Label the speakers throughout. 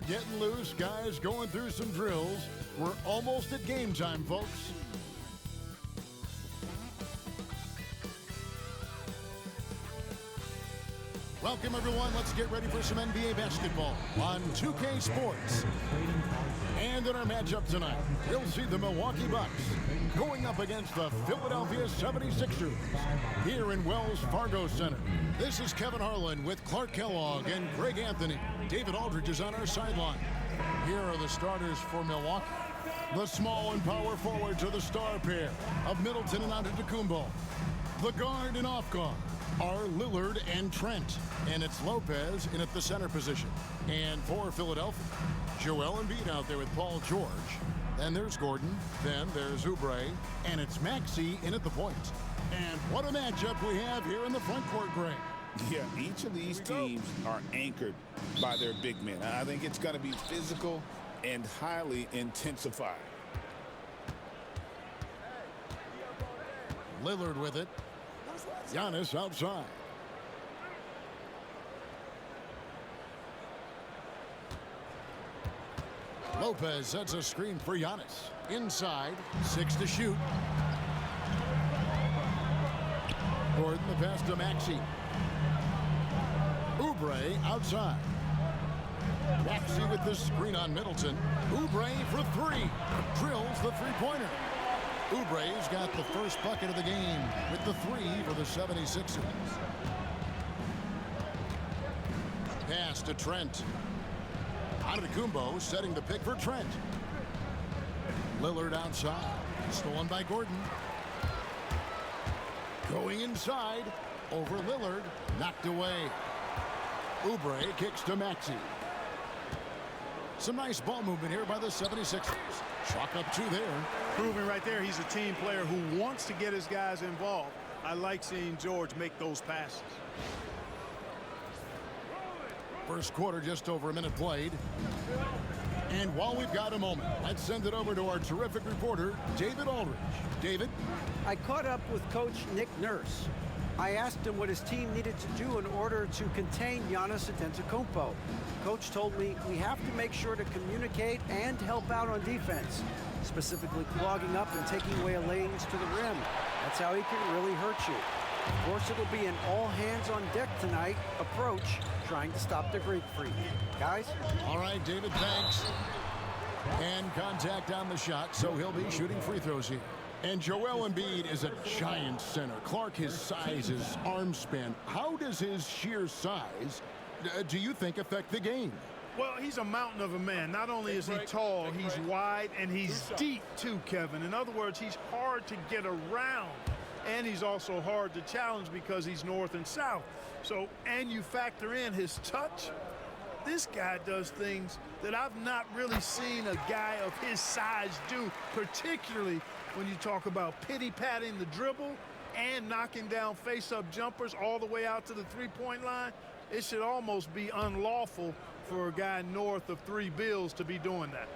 Speaker 1: getting loose, guys going through some drills. We're almost at game time, folks. Welcome, everyone. Let's get ready for some NBA basketball on 2K Sports. And in our matchup tonight, we'll see the Milwaukee Bucks going up against the Philadelphia 76ers here in Wells Fargo Center. This is Kevin Harlan with Clark Kellogg and Greg Anthony. David Aldridge is on our sideline. Here are the starters for Milwaukee. The small and power forwards are the star pair of Middleton and Antetokounmpo. The guard and off guard are Lillard and Trent. And it's Lopez in at the center position. And for Philadelphia, Joel Embiid out there with Paul George. Then there's Gordon. Then there's Oubre. And it's Maxey in at the point. And what a matchup we have here in the front court, Greg.
Speaker 2: Yeah, each of these teams are anchored by their big men. I think it's going to be physical and highly intensified.
Speaker 1: Lillard with it. Giannis outside. Lopez sets a screen for Giannis. Inside, 6 to shoot. Gordon the pass to Maxey. Oubre outside. Maxey with the screen on Middleton. Oubre for 3. Drills the three-pointer. Oubre's got the first bucket of the game with the 3 for the 76ers. Pass to Trent. Antetokounmpo setting the pick for Trent. Lillard outside. Stolen by Gordon. Going inside. Over Lillard. Knocked away. Oubre kicks to Maxey. Some nice ball movement here by the 76ers. Chalk up 2 there.
Speaker 3: Proving right there he's a team player who wants to get his guys involved. I like seeing George make those passes.
Speaker 1: First quarter, just over a minute played. And while we've got a moment, let's send it over to our terrific reporter, David Aldridge. David?
Speaker 4: I caught up with Coach Nick Nurse. I asked him what his team needed to do in order to contain Giannis Antetokounmpo. Coach told me we have to make sure to communicate and help out on defense, specifically clogging up and taking away lanes to the rim. That's how he can really hurt you. Of course, it'll be an all-hands-on-deck tonight approach, trying to stop the Greek Freak. Guys?
Speaker 1: All right, David, thanks. And contact on the shot, so he'll be shooting free throws here. And Joel Embiid is a giant center. Clark, his size, his arm span. How does his sheer size, do you think, affect the game?
Speaker 3: Well, he's a mountain of a man. Not only is he tall, he's wide, and he's deep too, Kevin. In other words, he's hard to get around. And he's also hard to challenge because he's north and south. So, and you factor in his touch, this guy does things that I've not really seen a guy of his size do, particularly when you talk about pity-patting the dribble and knocking down face-up jumpers all the way out to the three-point line. It should almost be unlawful for a guy north of 3 bills to be doing that.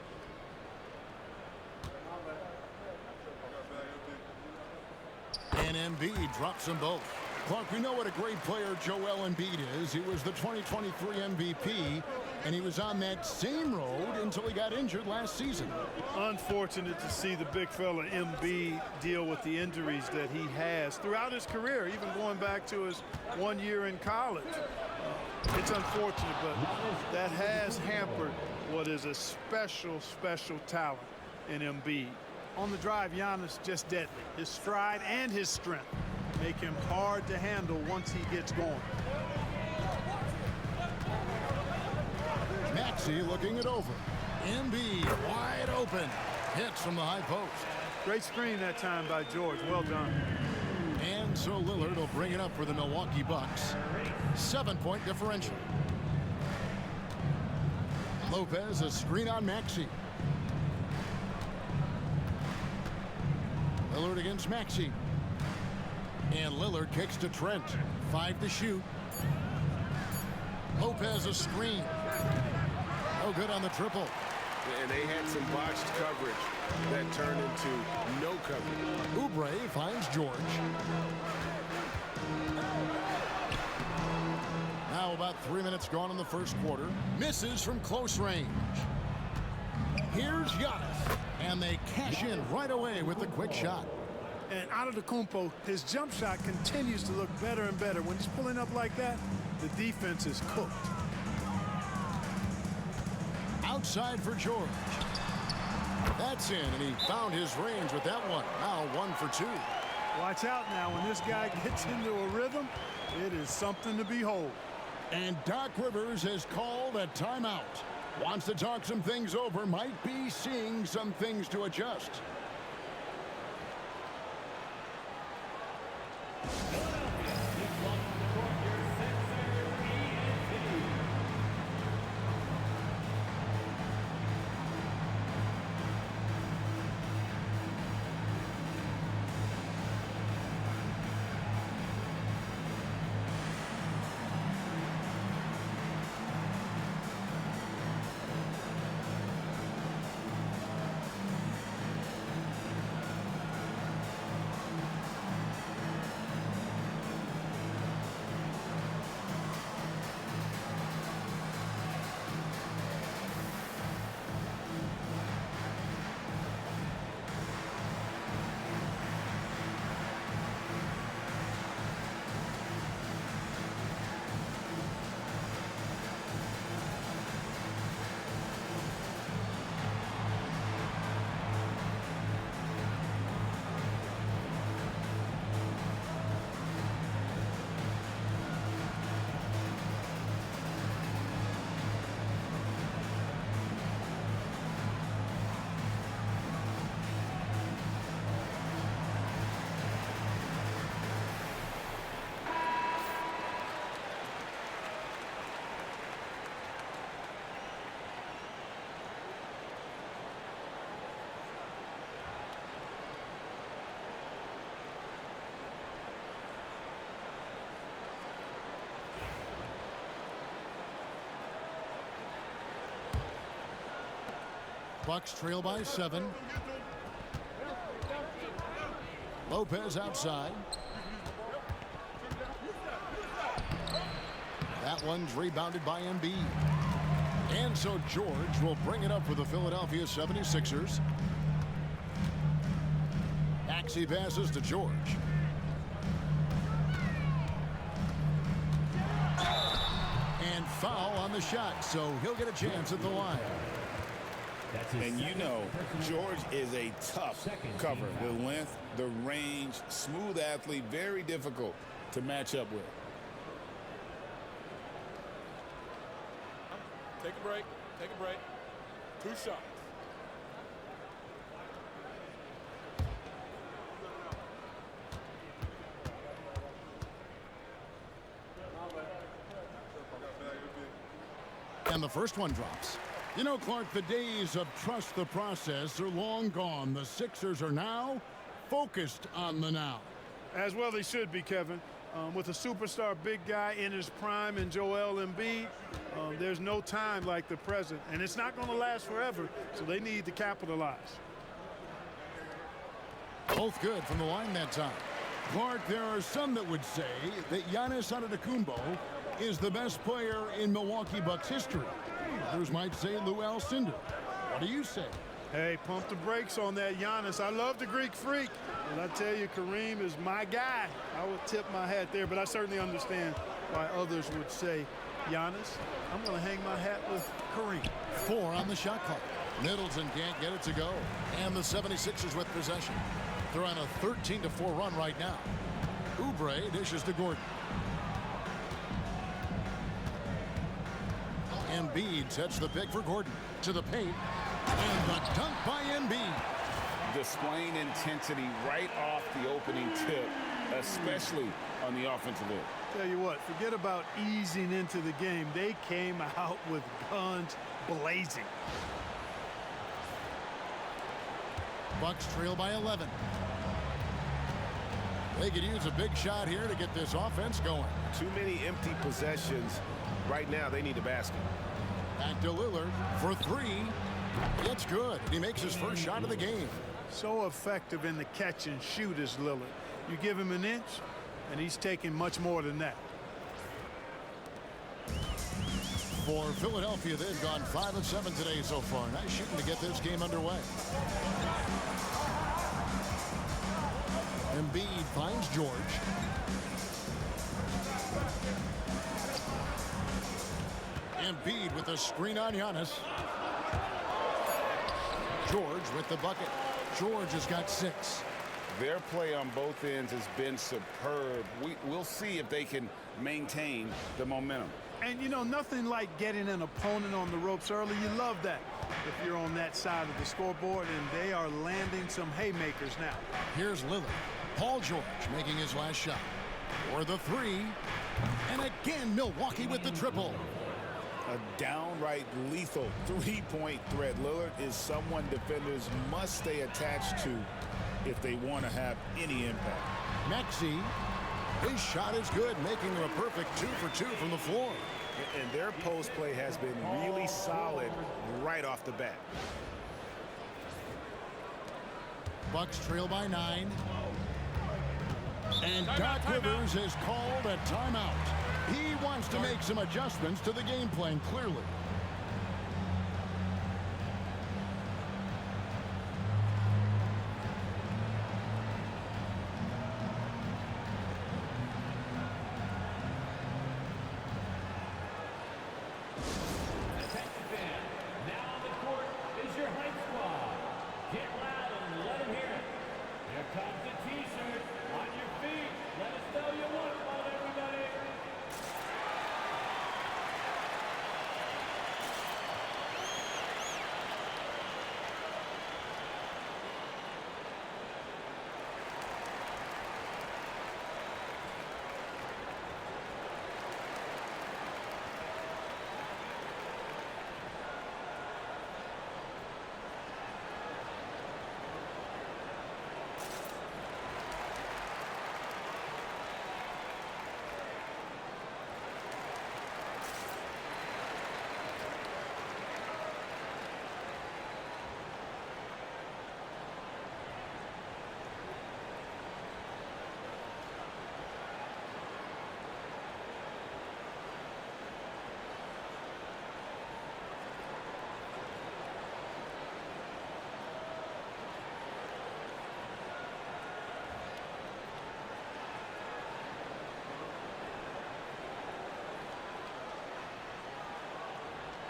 Speaker 1: And Embiid drops them both. Clark, we know what a great player Joel Embiid is. He was the 2023 MVP, and he was on that same road until he got injured last season.
Speaker 3: Unfortunate to see the big fella Embiid deal with the injuries that he has throughout his career, even going back to his 1 year in college. It's unfortunate, but that has hampered what is a special, special talent in Embiid. On the drive, Giannis just deadly. His stride and his strength make him hard to handle once he gets going.
Speaker 1: Maxey looking it over. Embiid wide open. Hits from the high post.
Speaker 3: Great screen that time by George. Well done.
Speaker 1: And so Lillard will bring it up for the Milwaukee Bucks. 7-point differential. Lopez, a screen on Maxey. Lillard against Maxey. And Lillard kicks to Trent. 5 to shoot. Lopez a screen. No good on the triple.
Speaker 5: And they had some botched coverage that turned into no coverage.
Speaker 1: Oubre finds George. Now about 3 minutes gone in the first quarter. Misses from close range. Here's Giannis. And they cash in right away with the quick shot.
Speaker 3: And Antetokounmpo, his jump shot continues to look better and better. When he's pulling up like that, the defense is cooked.
Speaker 1: Outside for George. That's in, and he found his range with that one. Now 1 for 2.
Speaker 3: Watch out now. When this guy gets into a rhythm, it is something to behold.
Speaker 1: And Doc Rivers has called a timeout. Wants to talk some things over. Might be seeing some things to adjust. Bucks trail by 7. Lopez outside. That one's rebounded by Embiid. And so George will bring it up for the Philadelphia 76ers. Maxey passes to George. And foul on the shot, so he'll get a chance at the line.
Speaker 2: And you know, George is a tough cover. The length, the range, smooth athlete, very difficult to match up with.
Speaker 6: Take a break. Take a break. 2 shots.
Speaker 1: And the first one drops. You know, Clark, the days of trust the process are long gone. The Sixers are now focused on the now.
Speaker 3: As well they should be, Kevin. With a superstar big guy in his prime in Joel Embiid, there's no time like the present. And it's not going to last forever, so they need to capitalize.
Speaker 1: Both good from the line that time. Clark, there are some that would say that Giannis Antetokounmpo is the best player in Milwaukee Bucks history. Others might say Lou Alcindor. What do you say?
Speaker 3: Hey, pump the brakes on that Giannis. I love the Greek freak. And I tell you, Kareem is my guy. I would tip my hat there, but I certainly understand why others would say Giannis. I'm going to hang my hat with Kareem.
Speaker 1: 4 on the shot clock. Middleton can't get it to go. And the 76ers with possession. They're on a 13-4 run right now. Oubre dishes to Gordon. Embiid sets the pick for Gordon. To the paint. And the dunk by Embiid.
Speaker 2: Displaying intensity right off the opening tip, especially on the offensive end.
Speaker 3: Tell you what, forget about easing into the game. They came out with guns blazing.
Speaker 1: Bucks trail by 11. They could use a big shot here to get this offense going.
Speaker 5: Too many empty possessions. Right now, they need a basket.
Speaker 1: Back to Lillard for 3. It's good. He makes his first shot of the game.
Speaker 3: So effective in the catch and shoot is Lillard. You give him an inch, and he's taking much more than that.
Speaker 1: For Philadelphia, they've gone 5 of 7 today so far. Nice shooting to get this game underway. Embiid finds George. Embiid with a screen on Giannis. George with the bucket. George has got 6.
Speaker 2: Their play on both ends has been superb. We'll see if they can maintain the momentum.
Speaker 3: And, you know, nothing like getting an opponent on the ropes early. You love that if you're on that side of the scoreboard, and they are landing some haymakers now.
Speaker 1: Here's Lillard. Paul George making his last shot. For the 3. And again, Milwaukee with the triple.
Speaker 2: A downright lethal three-point threat. Lillard is someone defenders must stay attached to if they want to have any impact.
Speaker 1: Maxey, his shot is good, making him a perfect 2 for 2 from the floor.
Speaker 5: And their post play has been really solid right off the bat.
Speaker 1: Bucks trail by 9. And Doc Rivers has called a timeout. He wants to make some adjustments to the game plan, clearly.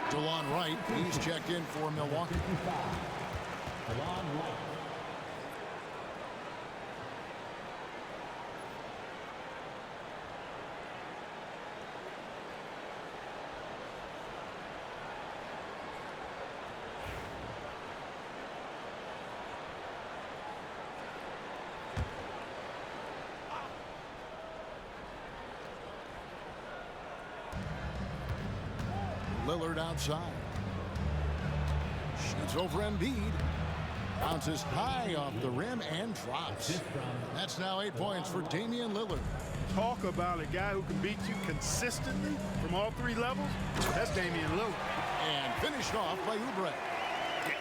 Speaker 1: DeLon Wright, he's checked in for Milwaukee. DeLon Wright. Lillard outside. Shoots over Embiid. Bounces high off the rim and drops. That's now 8 points for Damian Lillard.
Speaker 3: Talk about a guy who can beat you consistently from all 3 levels. That's Damian Lillard.
Speaker 1: And finished off by Oubre.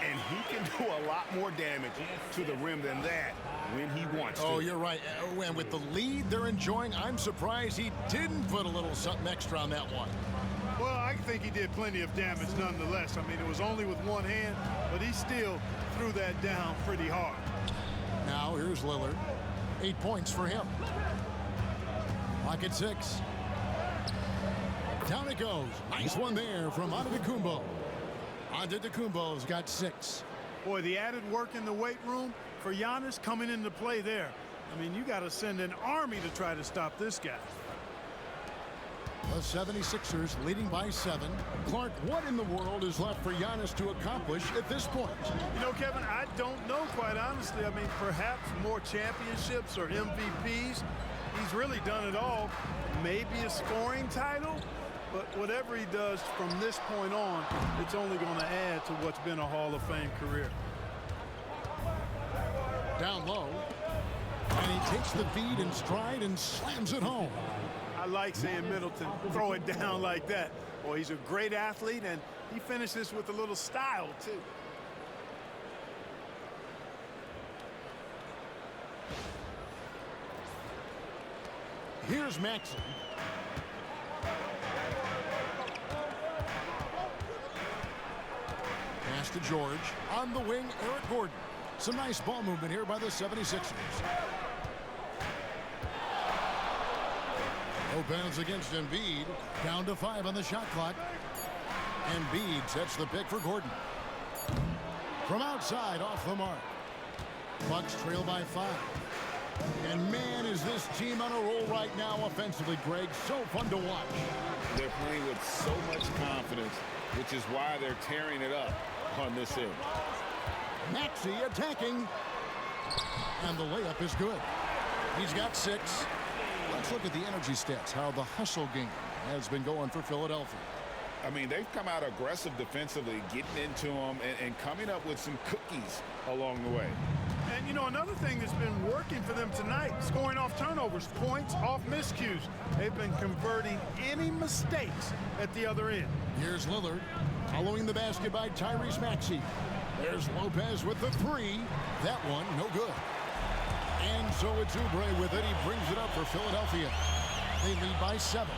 Speaker 5: And he can do a lot more damage to the rim than that when he wants to.
Speaker 1: Oh, you're right. And with the lead they're enjoying, I'm surprised he didn't put a little something extra on that one.
Speaker 3: Well, I think he did plenty of damage nonetheless. I mean, it was only with one hand, but he still threw that down pretty hard.
Speaker 1: Now here's Lillard. 8 points for him. Lock at 6. Down it goes. Nice one there from Antetokounmpo. Antetokounmpo's got 6.
Speaker 3: Boy, the added work in the weight room for Giannis coming into play there. I mean, you got to send an army to try to stop this guy.
Speaker 1: The 76ers leading by 7. Clark, what in the world is left for Giannis to accomplish at this point?
Speaker 3: You know, Kevin, I don't know, quite honestly. I mean, perhaps more championships or MVPs. He's really done it all. Maybe a scoring title, but whatever he does from this point on, it's only going to add to what's been a Hall of Fame career.
Speaker 1: Down low, and he takes the feed in stride and slams it home.
Speaker 3: I like seeing Middleton throw it down like that. Boy, he's a great athlete, and he finishes with a little style, too.
Speaker 1: Here's Maxey. pass to George. On the wing, Eric Gordon. Some nice ball movement here by the 76ers. Lopez against Embiid. Down to 5 on the shot clock. Embiid sets the pick for Gordon. From outside, off the mark. Bucks trail by 5. And man, is this team on a roll right now offensively, Greg. So fun to watch.
Speaker 2: They're playing with so much confidence, which is why they're tearing it up on this end.
Speaker 1: Maxey attacking. And the layup is good. He's got 6. Let's look at the energy stats, how the hustle game has been going for Philadelphia.
Speaker 2: I mean, they've come out aggressive defensively, getting into them and coming up with some cookies along the way.
Speaker 3: And, you know, another thing that's been working for them tonight, scoring off turnovers, points off miscues. They've been converting any mistakes at the other end.
Speaker 1: Here's Lillard, following the basket by Tyrese Maxey. There's Lopez with the 3. That one, no good. And so it's Oubre with it. He brings it up for Philadelphia. They lead by 7.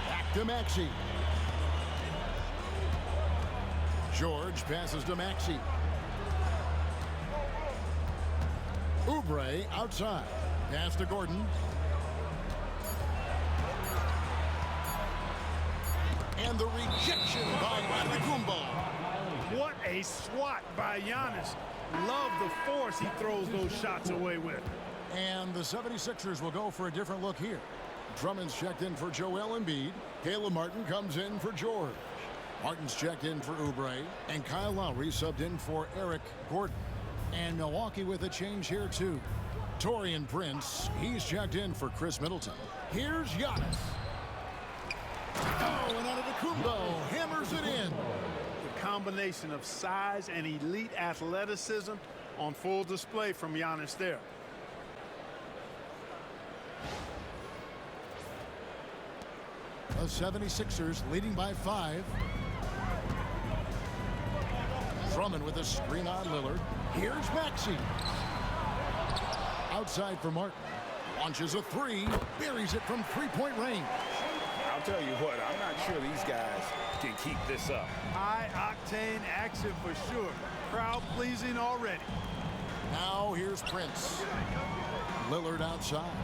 Speaker 1: Back to Maxey. George passes to Maxey. Oubre outside. Pass to Gordon. And the rejection by Antetokounmpo.
Speaker 3: What a swat by Giannis. Love the force he throws those shots away with.
Speaker 1: And the 76ers will go for a different look here. Drummond's checked in for Joel Embiid. Caleb Martin comes in for George. Martin's checked in for Oubre. And Kyle Lowry subbed in for Eric Gordon. And Milwaukee with a change here too. Taurean Prince, he's checked in for Chris Middleton. Here's Giannis. Oh, and Antetokounmpo hammers it in.
Speaker 3: The combination of size and elite athleticism on full display from Giannis there.
Speaker 1: The 76ers leading by 5. Drummond with a screen on Lillard. Here's Maxey. Outside for Martin. Launches a 3. Buries it from 3-point range.
Speaker 2: I'll tell you what, I'm not sure these guys can keep this up.
Speaker 3: High-octane action for sure. Crowd-pleasing already.
Speaker 1: Now here's Prince. Lillard outside.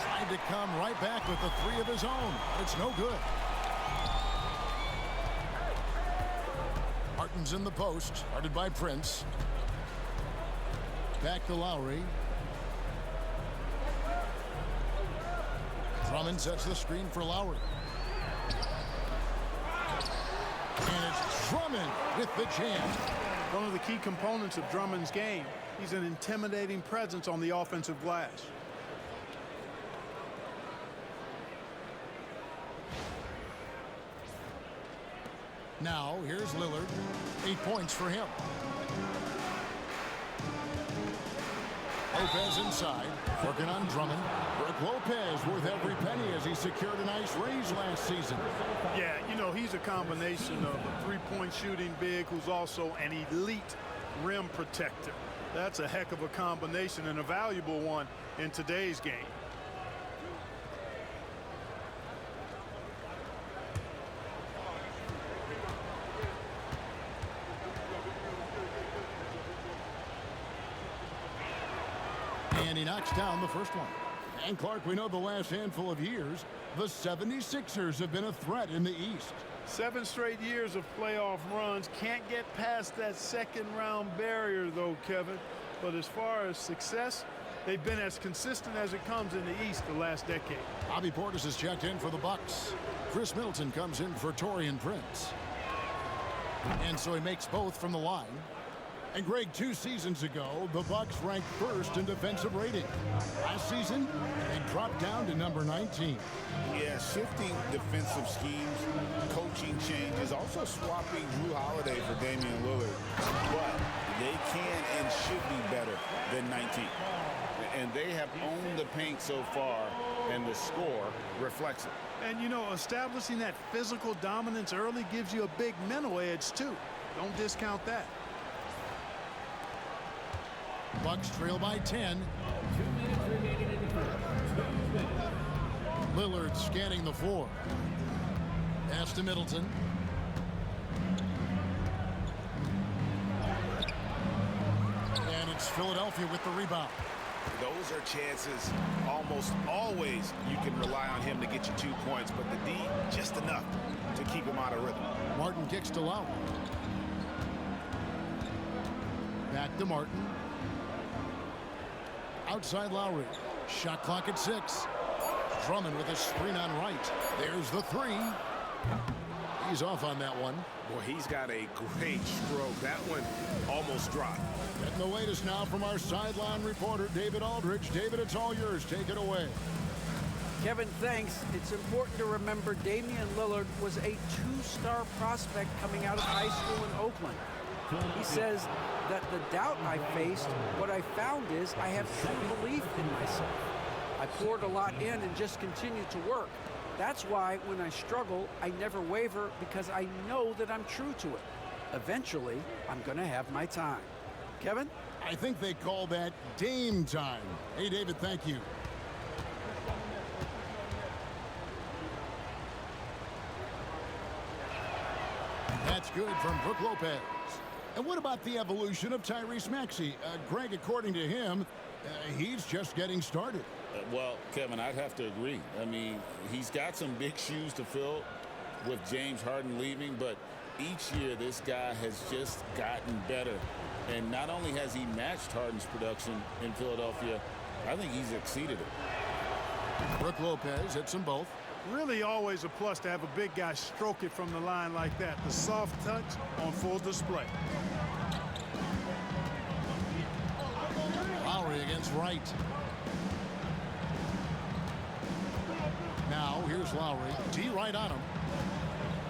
Speaker 1: Tried to come right back with the 3 of his own. It's no good. Martin's in the post, guarded by Prince. Back to Lowry. Drummond sets the screen for Lowry. And it's Drummond with the jam.
Speaker 3: One of the key components of Drummond's game. He's an intimidating presence on the offensive glass.
Speaker 1: Now, here's Lillard. 8 points for him. Lopez inside, working on Drummond. Brook Lopez worth every penny as he secured a nice raise last season.
Speaker 3: Yeah, you know, he's a combination of a three-point shooting big who's also an elite rim protector. That's a heck of a combination and a valuable one in today's game.
Speaker 1: And he knocks down the first one. And Clark, we know the last handful of years, the 76ers have been a threat in the East.
Speaker 3: 7 straight years of playoff runs. Can't get past that second-round barrier, though, Kevin. But as far as success, they've been as consistent as it comes in the East the last decade.
Speaker 1: Bobby Portis is checked in for the Bucks. Chris Middleton comes in for Taurean Prince. And so he makes both from the line. And Greg, 2 seasons ago, the Bucks ranked first in defensive rating. Last season, they dropped down to number 19.
Speaker 2: Yeah, shifting defensive schemes, coaching changes, also swapping Drew Holiday for Damian Lillard. But they can and should be better than 19. And they have owned the paint so far, and the score reflects it.
Speaker 3: And, you know, establishing that physical dominance early gives you a big mental edge, too. Don't discount that.
Speaker 1: Bucks trail by 10. Lillard scanning the floor. Pass to Middleton. Philadelphia with the rebound.
Speaker 2: Those are chances almost always you can rely on him to get you 2 points, but the D just enough to keep him out of rhythm.
Speaker 1: Martin kicks to Lowry. Back to Martin. Outside Lowry. Shot clock at 6. Drummond with a screen on right. There's the 3. He's off on that one.
Speaker 5: Boy, he's got a great stroke. That one almost dropped.
Speaker 1: Getting the latest now from our sideline reporter, David Aldridge. David, it's all yours. Take it away.
Speaker 4: Kevin, thanks. It's important to remember Damian Lillard was a 2-star prospect coming out of high school in Oakland. He says that the doubt I faced, what I found is I have true belief in myself. I poured a lot in and just continued to work. That's why when I struggle, I never waver because I know that I'm true to it. Eventually, I'm going to have my time. Kevin?
Speaker 1: I think they call that Dame time. Hey, David, thank you. That's good from Brook Lopez. And what about the evolution of Tyrese Maxey? Greg, according to him, he's just getting started.
Speaker 2: Well, Kevin, I'd have to agree. I mean, he's got some big shoes to fill with James Harden leaving, but each year this guy has just gotten better. And not only has he matched Harden's production in Philadelphia, I think he's exceeded it.
Speaker 1: Brook Lopez hits them both.
Speaker 3: Really always a plus to have a big guy stroke it from the line like that. The soft touch on full display.
Speaker 1: Lowry against Wright. Now here's Lowry. D right on him.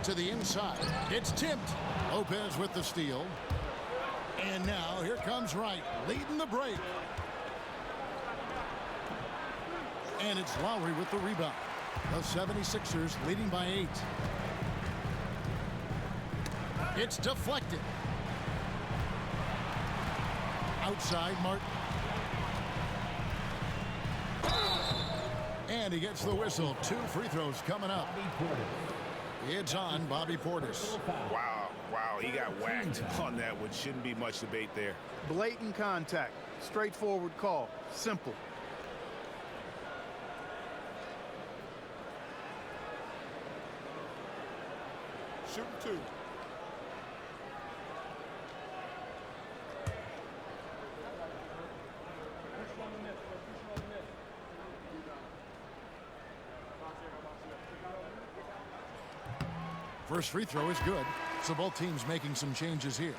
Speaker 1: To the inside. It's tipped. Lopez with the steal. And now here comes Wright leading the break. And it's Lowry with the rebound. The 76ers leading by 8. It's deflected. Outside Martin. And he gets the whistle. 2 free throws coming up. It's on Bobby Portis.
Speaker 2: Wow, he got whacked on that one. Shouldn't be much debate there.
Speaker 3: Blatant contact. Straightforward call. Simple.
Speaker 6: Shooting 2.
Speaker 1: First free throw is good. So both teams making some changes here.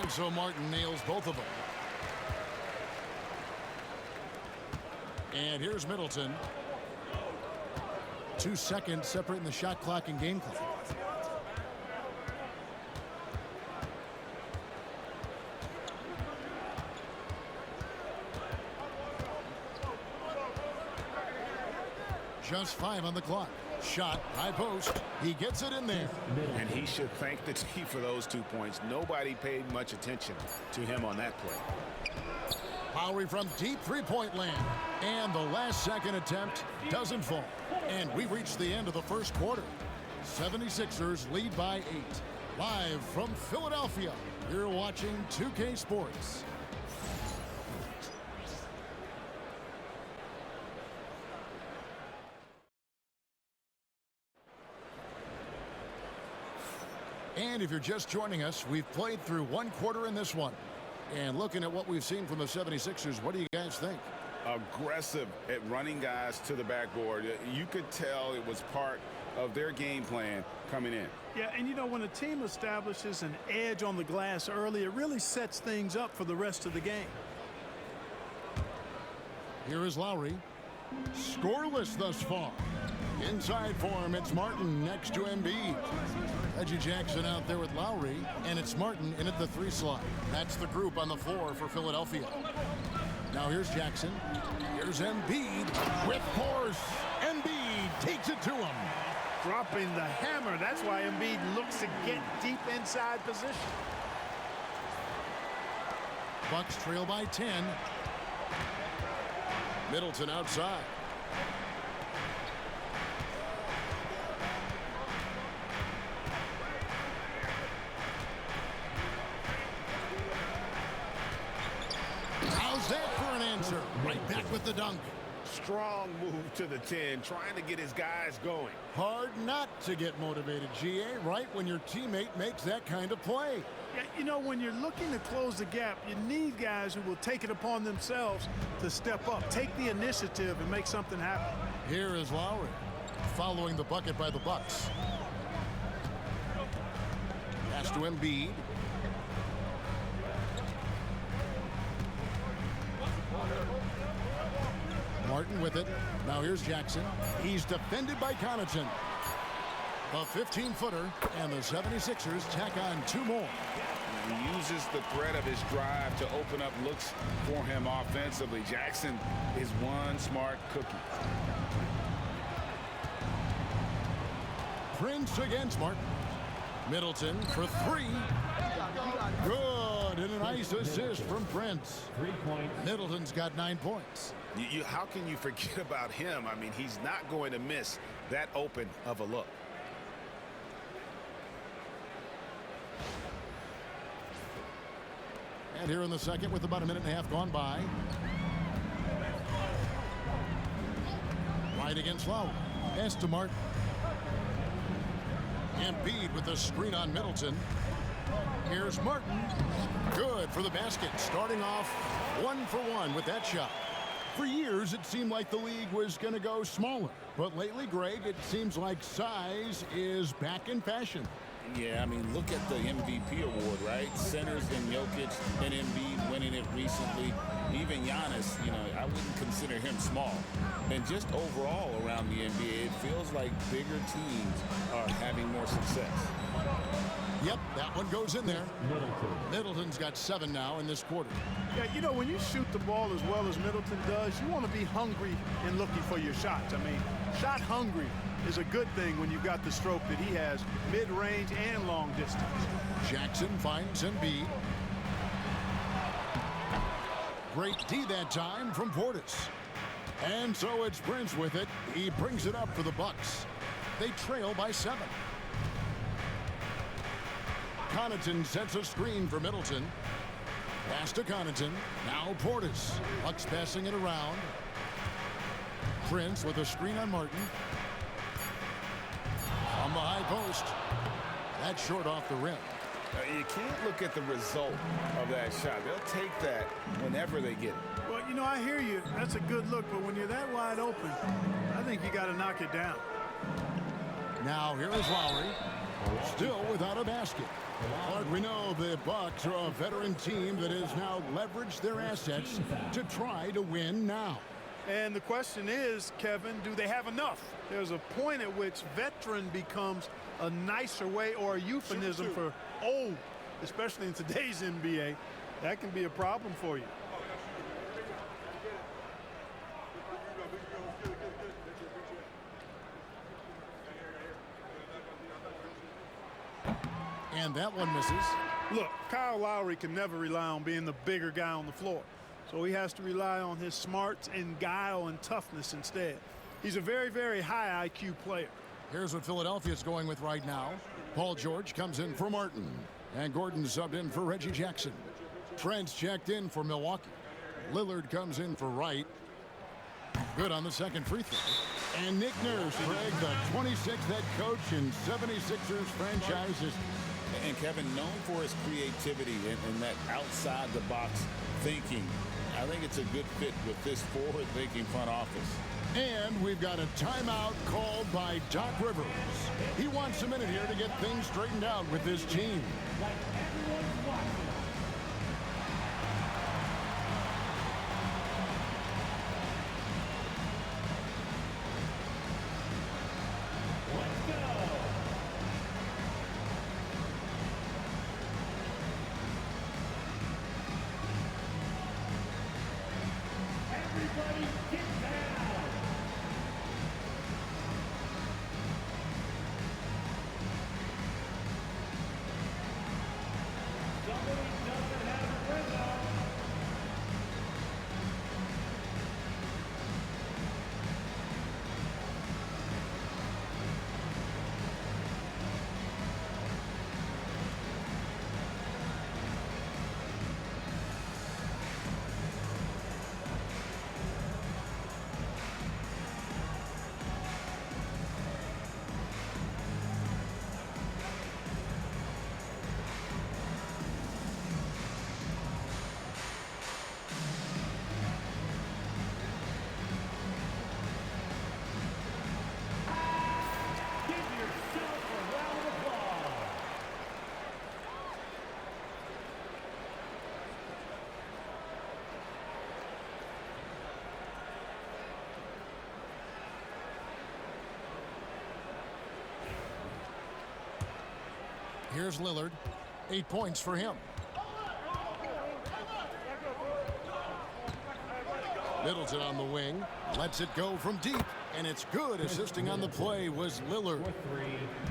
Speaker 1: And so Martin nails both of them. And here's Middleton. 2 seconds separating the shot clock and game clock. Just 5 on the clock. Shot, high post. He gets it in there.
Speaker 2: And he should thank the team for those 2 points. Nobody paid much attention to him on that play.
Speaker 1: Lowry from deep three-point land. And the last second attempt doesn't fall. And we reached the end of the first quarter. 76ers lead by 8. Live from Philadelphia, you're watching 2K Sports. And if you're just joining us, we've played through 1 quarter in this one. And looking at what we've seen from the 76ers, what do you guys think?
Speaker 2: Aggressive at running guys to the backboard. You could tell it was part of their game plan coming in.
Speaker 3: Yeah, and you know, when a team establishes an edge on the glass early, it really sets things up for the rest of the game.
Speaker 1: Here is Lowry. Scoreless thus far. Inside for him, it's Martin next to Embiid. Reggie Jackson out there with Lowry, and it's Martin in at the 3 slot. That's the group on the floor for Philadelphia. Now here's Jackson. Here's Embiid with force. Embiid takes it to him.
Speaker 3: dropping the hammer. That's why Embiid looks to get deep inside position.
Speaker 1: Bucks trail by 10. Middleton outside. How's that for an answer? Right back with the dunk.
Speaker 2: Strong move to the 10, trying to get his guys going.
Speaker 1: Hard not to get motivated, GA, right when your teammate makes that kind of play.
Speaker 3: Yeah, you know, when you're looking to close the gap, you need guys who will take it upon themselves to step up, take the initiative, and make something happen.
Speaker 1: Here is Lowry, following the bucket by the Bucks. Pass to Embiid. Martin with it. Now here's Jackson. He's defended by Connaughton. The 15-footer, and the 76ers tack on 2 more.
Speaker 2: He uses the threat of his drive to open up looks for him offensively. Jackson is one smart cookie.
Speaker 1: Prince against Martin. Middleton for 3. Good, and a nice assist from Prince. Middleton's got 9 points.
Speaker 2: How can you forget about him? I mean, he's not going to miss that open of a look.
Speaker 1: And here in the second with about a minute and a half gone by. Right against Lowry. Pass to Martin. Embiid with the screen on Middleton. Here's Martin. Good for the basket. Starting off 1 for 1 with that shot. For years, it seemed like the league was going to go smaller. But lately, Greg, it seems like size is back in fashion.
Speaker 2: Yeah, I mean, look at the MVP award, right? Centers and Jokic and Embiid winning it recently. Even Giannis, you know, I wouldn't consider him small. And just overall around the NBA, it feels like bigger teams are having more success.
Speaker 1: Yep, that one goes in there. Middleton's got 7 now in this quarter.
Speaker 3: Yeah, you know, when you shoot the ball as well as Middleton does, you want to be hungry and looking for your shots. I mean, shot hungry is a good thing when you've got the stroke that he has, mid-range and long distance.
Speaker 1: Jackson finds Embiid. Great D that time from Portis. And so it's Prince with it. He brings it up for the Bucks. They trail by 7. Connaughton sets a screen for Middleton. Pass to Connaughton. Now Portis. Bucks passing it around. Prince with a screen on Martin. On the high post. That's short off the rim.
Speaker 2: You can't look at the result of that shot. They'll take that whenever they get it.
Speaker 3: Well, you know, I hear you. That's a good look, but when you're that wide open, I think you got to knock it down.
Speaker 1: Now here is Lowry. Still without a basket. But we know the Bucks are a veteran team that has now leveraged their assets to try to win now.
Speaker 3: And the question is, Kevin, do they have enough? There's a point at which veteran becomes a nicer way or a euphemism for old, especially in today's NBA. That can be a problem for you.
Speaker 1: And that one misses.
Speaker 3: Look, Kyle Lowry can never rely on being the bigger guy on the floor. So he has to rely on his smarts and guile and toughness instead. He's a very, very high IQ player.
Speaker 1: Here's what Philadelphia's going with right now. Paul George comes in for Martin. And Gordon subbed in for Reggie Jackson. Trent's checked in for Milwaukee. Lillard comes in for Wright. Good on the second free throw. And Nick Nurse, Greg, the 26th head coach in 76ers franchises.
Speaker 2: And Kevin, known for his creativity and that outside-the-box thinking, I think it's a good fit with this forward-thinking front office.
Speaker 1: And we've got a timeout called by Doc Rivers. He wants a minute here to get things straightened out with this team. Here's Lillard. 8 points for him. Middleton on the wing. Lets it go from deep. And it's good. Assisting on the play was Lillard.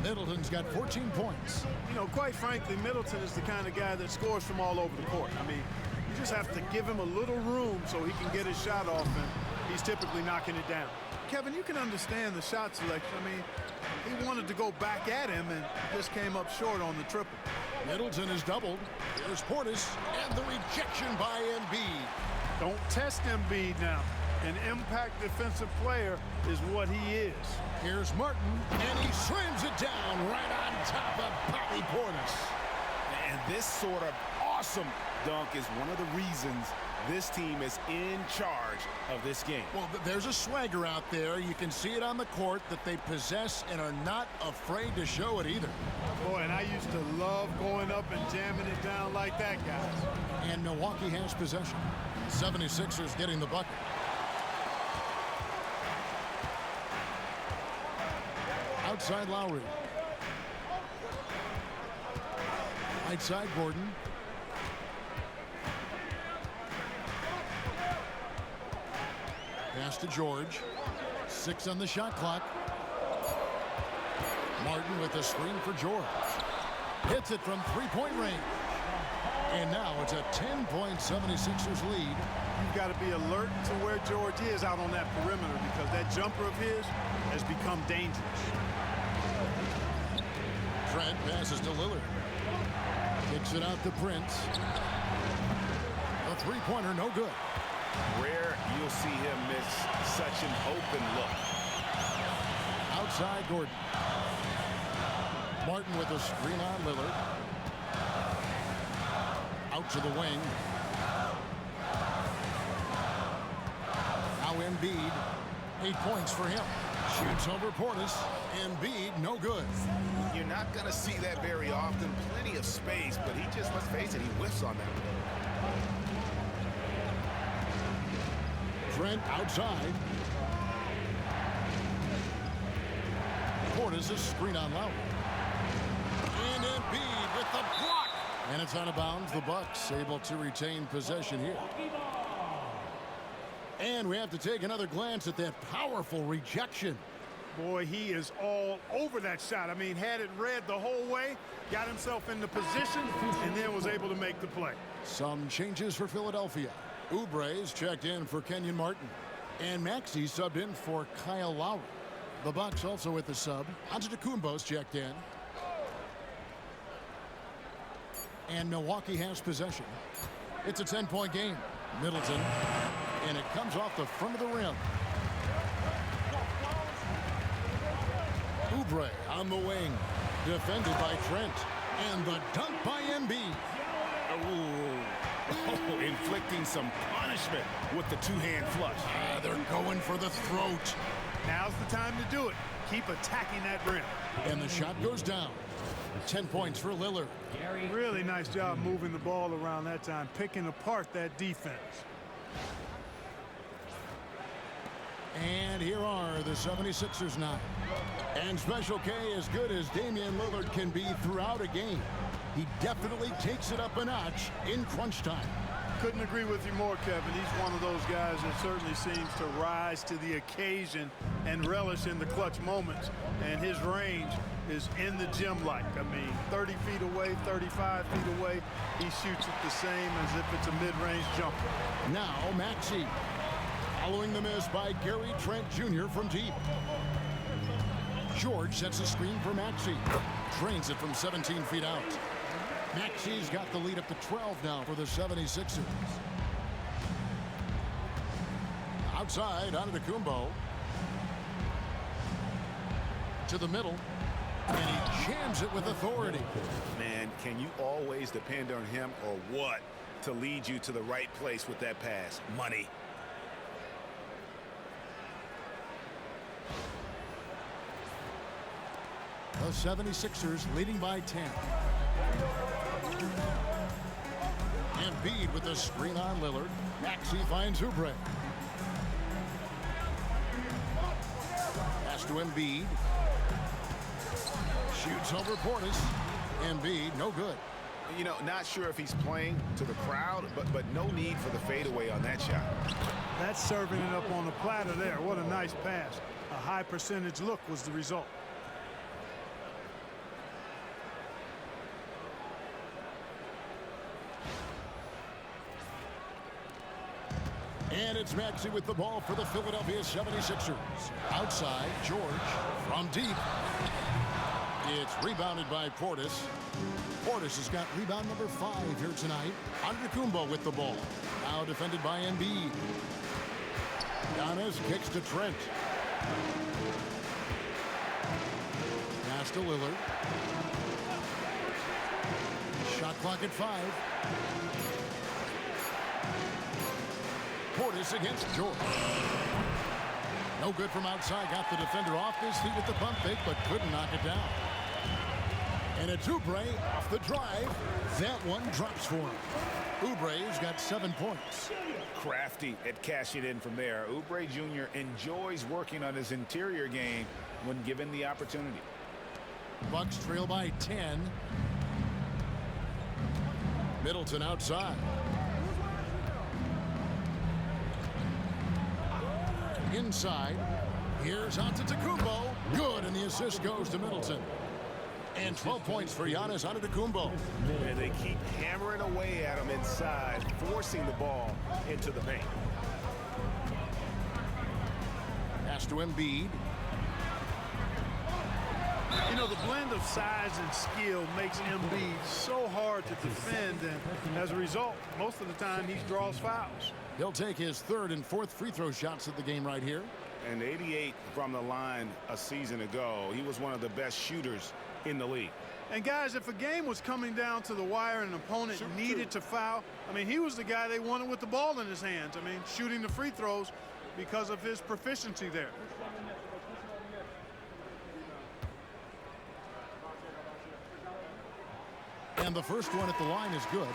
Speaker 1: Middleton's got 14 points.
Speaker 3: You know, quite frankly, Middleton is the kind of guy that scores from all over the court. I mean, you just have to give him a little room so he can get his shot off, and he's typically knocking it down. Kevin, you can understand the shot selection. I mean, he wanted to go back at him and just came up short on the triple.
Speaker 1: Middleton is doubled. Here's Portis, and the rejection by Embiid.
Speaker 3: Don't test Embiid now. An impact defensive player is what he is.
Speaker 1: Here's Martin, and he slams it down right on top of Bobby Portis.
Speaker 2: And this sort of awesome dunk is one of the reasons this team is in charge of this game.
Speaker 1: Well, there's a swagger out there. You can see it on the court that they possess and are not afraid to show it either.
Speaker 3: Boy, and I used to love going up and jamming it down like that, guys.
Speaker 1: And Milwaukee has possession. 76ers getting the bucket. Outside Lowry. Right side Gordon. Pass to George. 6 on the shot clock. Martin with a screen for George. Hits it from three-point range. And now it's a 10-point 76ers lead.
Speaker 3: You've got to be alert to where George is out on that perimeter, because that jumper of his has become dangerous.
Speaker 1: Trent passes to Lillard. Kicks it out to Prince. A three-pointer, no good.
Speaker 2: Rare you'll see him miss such an open look.
Speaker 1: Outside Gordon. Martin with a screen on Lillard. Out to the wing. Now Embiid. 8 points for him. Shoots over Portis. Embiid, no good.
Speaker 2: You're not going to see that very often. Plenty of space, but he just, let's face it, he whiffs on that.
Speaker 1: Trent outside. Portis is screen on Lowry. And Embiid with the block. And it's out of bounds. The Bucks able to retain possession here. And we have to take another glance at that powerful rejection.
Speaker 3: Boy, he is all over that shot. I mean, had it read the whole way, got himself into position, and then was able to make the play.
Speaker 1: Some changes for Philadelphia. Oubre's checked in for Kenyon Martin. And Maxey subbed in for Kyle Lowry. The Bucks also with the sub. Antetokounmpo's checked in. And Milwaukee has possession. It's a 10-point game. Middleton. And it comes off the front of the rim. Oubre on the wing. Defended by Trent. And the dunk by Embiid.
Speaker 2: Oh, inflicting some punishment with the two-hand flush.
Speaker 1: They're going for the throat.
Speaker 3: Now's the time to do it. Keep attacking that rim.
Speaker 1: And the shot goes down. 10 points for Lillard.
Speaker 3: Really nice job moving the ball around that time, picking apart that defense.
Speaker 1: And here are the 76ers now. And Special K, as good as Damian Lillard can be throughout a game, he definitely takes it up a notch in crunch time.
Speaker 3: Couldn't agree with you more, Kevin. He's one of those guys that certainly seems to rise to the occasion and relish in the clutch moments. And his range is in the gym-like. I mean, 30 feet away, 35 feet away, he shoots it the same as if it's a mid-range jumper.
Speaker 1: Now Maxey. Following the miss by Gary Trent Jr. from deep. George sets a screen for Maxey. Drains it from 17 feet out. Maxey's got the lead up to 12 now for the 76ers. Outside, Antetokounmpo. To the middle. And he jams it with authority.
Speaker 2: Man, can you always depend on him or what to lead you to the right place with that pass? Money.
Speaker 1: The 76ers leading by 10. Embiid with the screen on Lillard. Maxey finds Oubre. Pass to Embiid. Shoots over Portis. Embiid, no good.
Speaker 5: You know, not sure if he's playing to the crowd, but no need for the fadeaway on that shot.
Speaker 3: That's serving it up on the platter there. What a nice pass. A high percentage look was the result.
Speaker 1: And it's Maxey with the ball for the Philadelphia 76ers. Outside, George from deep. It's rebounded by Portis. Portis has got rebound number 5 here tonight. Antetokounmpo with the ball. Now defended by Embiid. Giannis kicks to Trent. Pass to Lillard. Shot clock at 5. Portis against George. No good from outside. Got the defender off his feet with the pump fake, but couldn't knock it down. And it's Oubre off the drive. That one drops for him. Oubre's got 7 points.
Speaker 2: Crafty at cashing in from there. Oubre Jr. enjoys working on his interior game when given the opportunity.
Speaker 1: Bucks trail by 10. Middleton outside. Inside. Here's Antetokounmpo. Good, and the assist goes to Middleton. And 12 points for Giannis Antetokounmpo.
Speaker 5: And they keep hammering away at him inside, forcing the ball into the paint.
Speaker 1: Pass to Embiid.
Speaker 3: You know, the blend of size and skill makes Embiid so hard to defend, and as a result, most of the time he draws fouls.
Speaker 1: He'll take his 3rd and 4th free throw shots of the game right here.
Speaker 5: And 88 from the line a season ago. He was one of the best shooters in the league.
Speaker 3: And guys, if a game was coming down to the wire and an opponent needed to foul, I mean, he was the guy they wanted with the ball in his hands. I mean, shooting the free throws because of his proficiency there.
Speaker 1: And the first one at the line is good.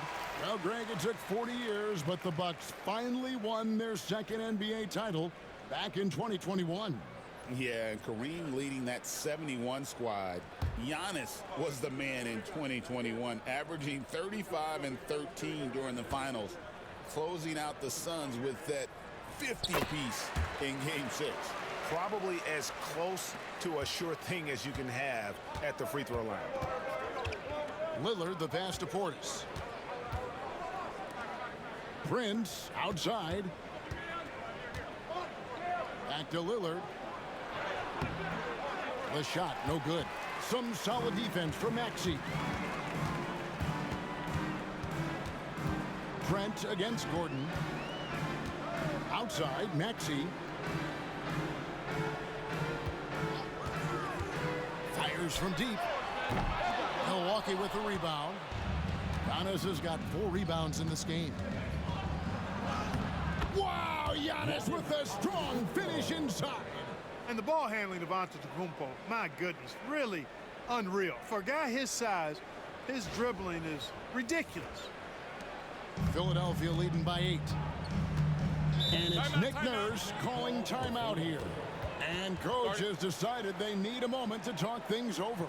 Speaker 1: Well, Greg, it took 40 years, but the Bucks finally won their 2nd NBA title back in 2021.
Speaker 2: Yeah, and Kareem leading that 71 squad. Giannis was the man in 2021, averaging 35 and 13 during the finals, closing out the Suns with that 50-piece in Game 6.
Speaker 5: Probably as close to a sure thing as you can have at the free throw line.
Speaker 1: Lillard, the pass to Portis. Prince outside. Back to Lillard. The shot, no good. Some solid defense from Maxey. Trent against Gordon. Outside, Maxey. Fires from deep. Milwaukee with the rebound. Giannis has got 4 rebounds in this game. Wow, Giannis with a strong finish inside.
Speaker 3: And the ball handling of Antetokounmpo, my goodness, really unreal. For a guy his size, his dribbling is ridiculous.
Speaker 1: Philadelphia leading by 8. And it's Nick Nurse calling timeout here. And coach has decided they need a moment to talk things over.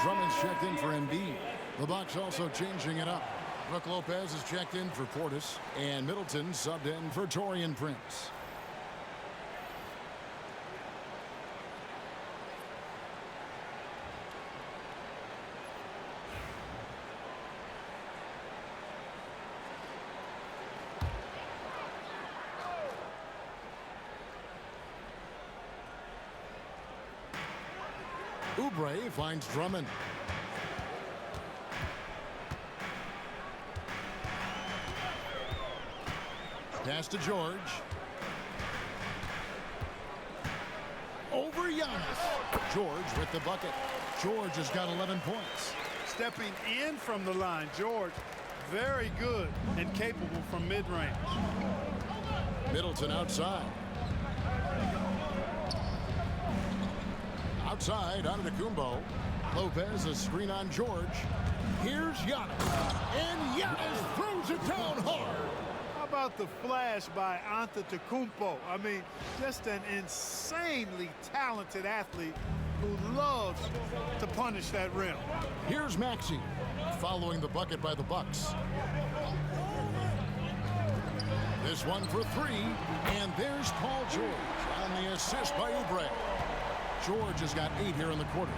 Speaker 1: Drummond's checked in for Embiid. The Bucks also changing it up. Brook Lopez is checked in for Portis, and Middleton subbed in for Taurean Prince. Oubre finds Drummond. Pass to George. Over Giannis. George with the bucket. George has got 11 points.
Speaker 3: Stepping in from the line, George, very good and capable from mid-range.
Speaker 1: Middleton outside. Outside, Antetokounmpo. Lopez, a screen on George. Here's Giannis. And Giannis throws it down hard.
Speaker 3: How about the flash by Antetokounmpo? I mean, just an insanely talented athlete who loves to punish that rim.
Speaker 1: Here's Maxey, following the bucket by the Bucks. This one for three, and there's Paul George on the assist by Oubre. George has got 8 here in the quarter.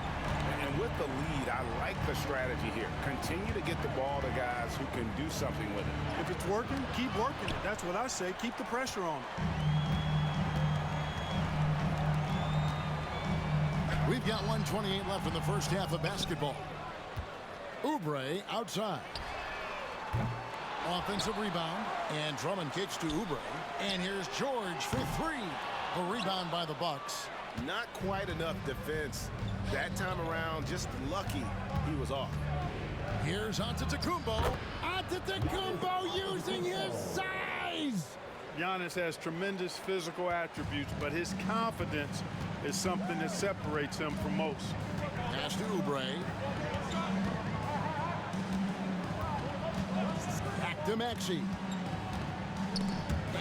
Speaker 2: And with the lead, I like the strategy here. Continue to get the ball to guys who can do something with it.
Speaker 3: If it's working, keep working it. That's what I say. Keep the pressure on.
Speaker 1: We've got 1:28 left in the first half of basketball. Oubre outside. Offensive rebound, and Drummond kicks to Oubre. And here's George for 3. The rebound by the Bucks.
Speaker 5: Not quite enough defense. That time around, just lucky he was off.
Speaker 1: Here's Antetokounmpo. Antetokounmpo using his size.
Speaker 3: Giannis has tremendous physical attributes, but his confidence is something that separates him from most.
Speaker 1: Pass to Oubre. Back to Maxey.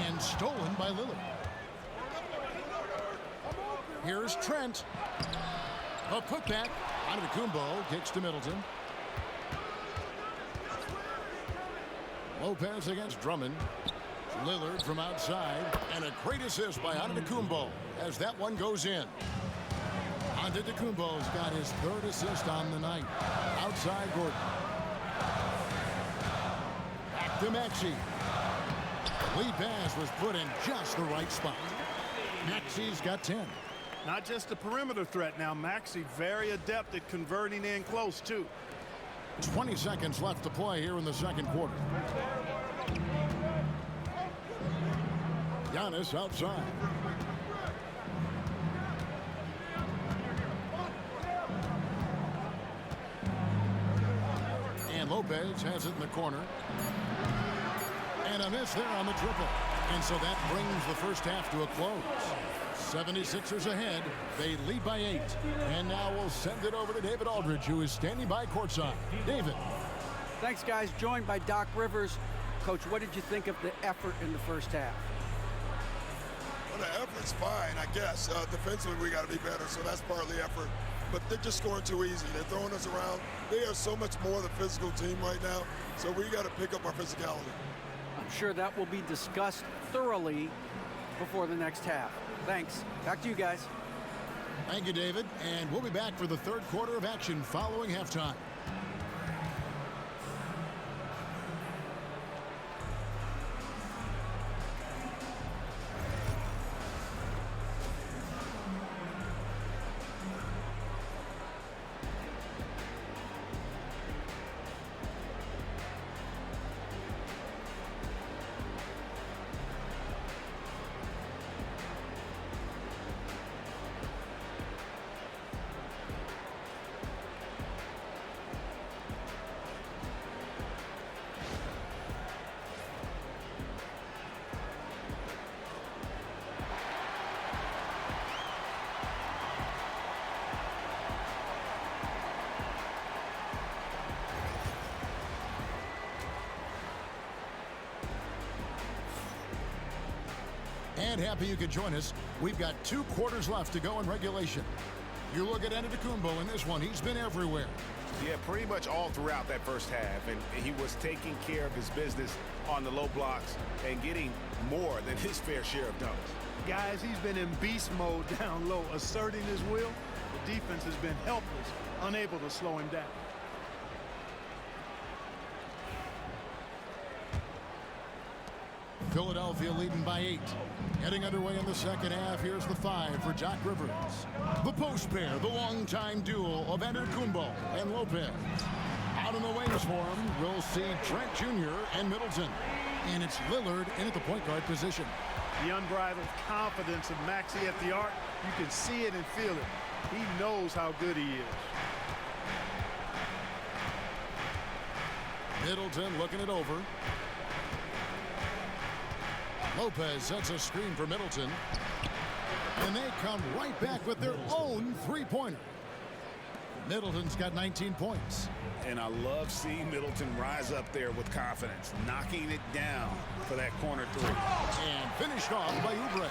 Speaker 1: And stolen by Lillard. Here's Trent. A putback. Antetokounmpo kicks to Middleton. Lopez against Drummond. Lillard from outside. And a great assist by Antetokounmpo as that one goes in. Antetokounmpo's got his 3rd assist on the night. Outside Gordon. Back to Maxey. Lead pass was put in just the right spot. Maxey's got 10.
Speaker 3: Not just a perimeter threat now. Maxey very adept at converting in close, too.
Speaker 1: 20 seconds left to play here in the second quarter. Giannis outside. And Lopez has it in the corner. And a miss there on the triple. And so that brings the first half to a close. 76ers ahead. They lead by 8. And now we'll send it over to David Aldridge, who is standing by courtside. David.
Speaker 4: Thanks, guys. Joined by Doc Rivers. Coach, what did you think of the effort in the first half?
Speaker 6: Well, the effort's fine, I guess. Defensively, we got to be better, so that's partly effort. But they're just scoring too easy. They're throwing us around. They are so much more the physical team right now, so we got to pick up our physicality.
Speaker 4: I'm sure that will be discussed thoroughly before the next half. Thanks. Back to you guys.
Speaker 1: Thank you, David. And we'll be back for the third quarter of action following halftime. And happy you could join us. We've got 2 quarters left to go in regulation. You look at Antetokounmpo in this one. He's been everywhere.
Speaker 2: Yeah, pretty much all throughout that first half, and he was taking care of his business on the low blocks and getting more than his fair share of dunks.
Speaker 3: Guys, he's been in beast mode down low, asserting his will. The defense has been helpless, unable to slow him down.
Speaker 1: Philadelphia leading by 8. Getting underway in the second half. Here's the 5 for Doc Rivers. The post pair, the longtime duo of Antetokounmpo and Lopez. Out in the wings for him, we'll see Trent Jr. and Middleton. And it's Lillard in at the point guard position.
Speaker 3: The unbridled confidence of Maxey at the arc, you can see it and feel it. He knows how good he is.
Speaker 1: Middleton looking it over. Lopez sets a screen for Middleton. And they come right back with their own three-pointer. Middleton's got 19 points.
Speaker 2: And I love seeing Middleton rise up there with confidence, knocking it down for that corner three.
Speaker 1: And finished off by Oubre.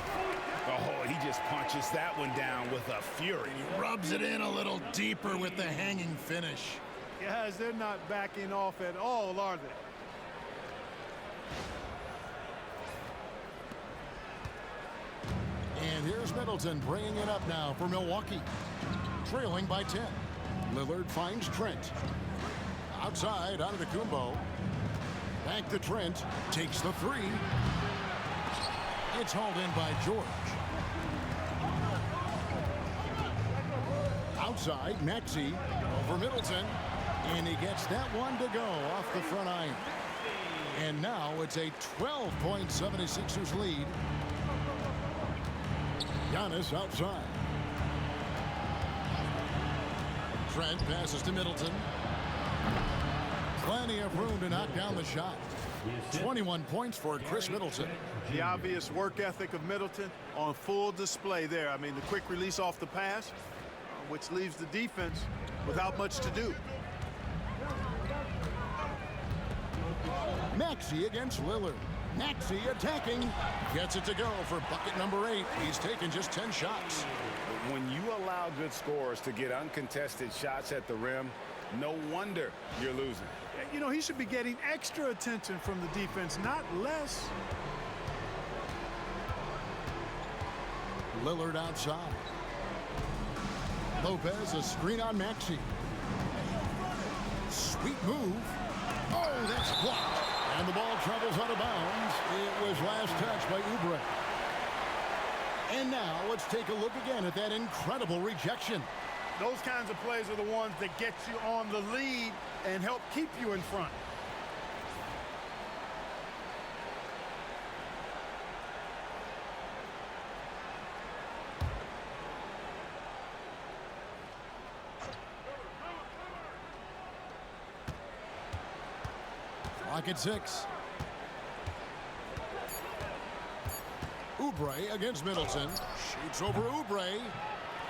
Speaker 2: Oh, he just punches that one down with a fury.
Speaker 1: He rubs it in a little deeper with the hanging finish.
Speaker 3: Guys, they're not backing off at all, are they?
Speaker 1: And here's Middleton bringing it up now for Milwaukee. Trailing by 10. Lillard finds Trent. Outside, Antetokounmpo. Back to Trent. Takes the three. It's hauled in by George. Outside, Maxey over Middleton. And he gets that one to go off the front iron. And now it's a 12-point 76ers lead. Giannis outside. Trent passes to Middleton. Plenty of room to knock down the shot. 21 points for Chris Middleton.
Speaker 3: The obvious work ethic of Middleton on full display there. I mean, the quick release off the pass, which leaves the defense without much to do.
Speaker 1: Maxey against Lillard. Maxey attacking. Gets it to go for bucket number 8. He's taken just 10 shots.
Speaker 2: When you allow good scorers to get uncontested shots at the rim, no wonder you're losing.
Speaker 3: You know, he should be getting extra attention from the defense, not less.
Speaker 1: Lillard outside. Lopez, a screen on Maxey. Sweet move. Oh, that's blocked. And the ball travels out of bounds. It was last touched by Oubre. And now let's take a look again at that incredible rejection.
Speaker 3: Those kinds of plays are the ones that get you on the lead and help keep you in front.
Speaker 1: Clock at 6. Oubre against Middleton. Shoots over Oubre.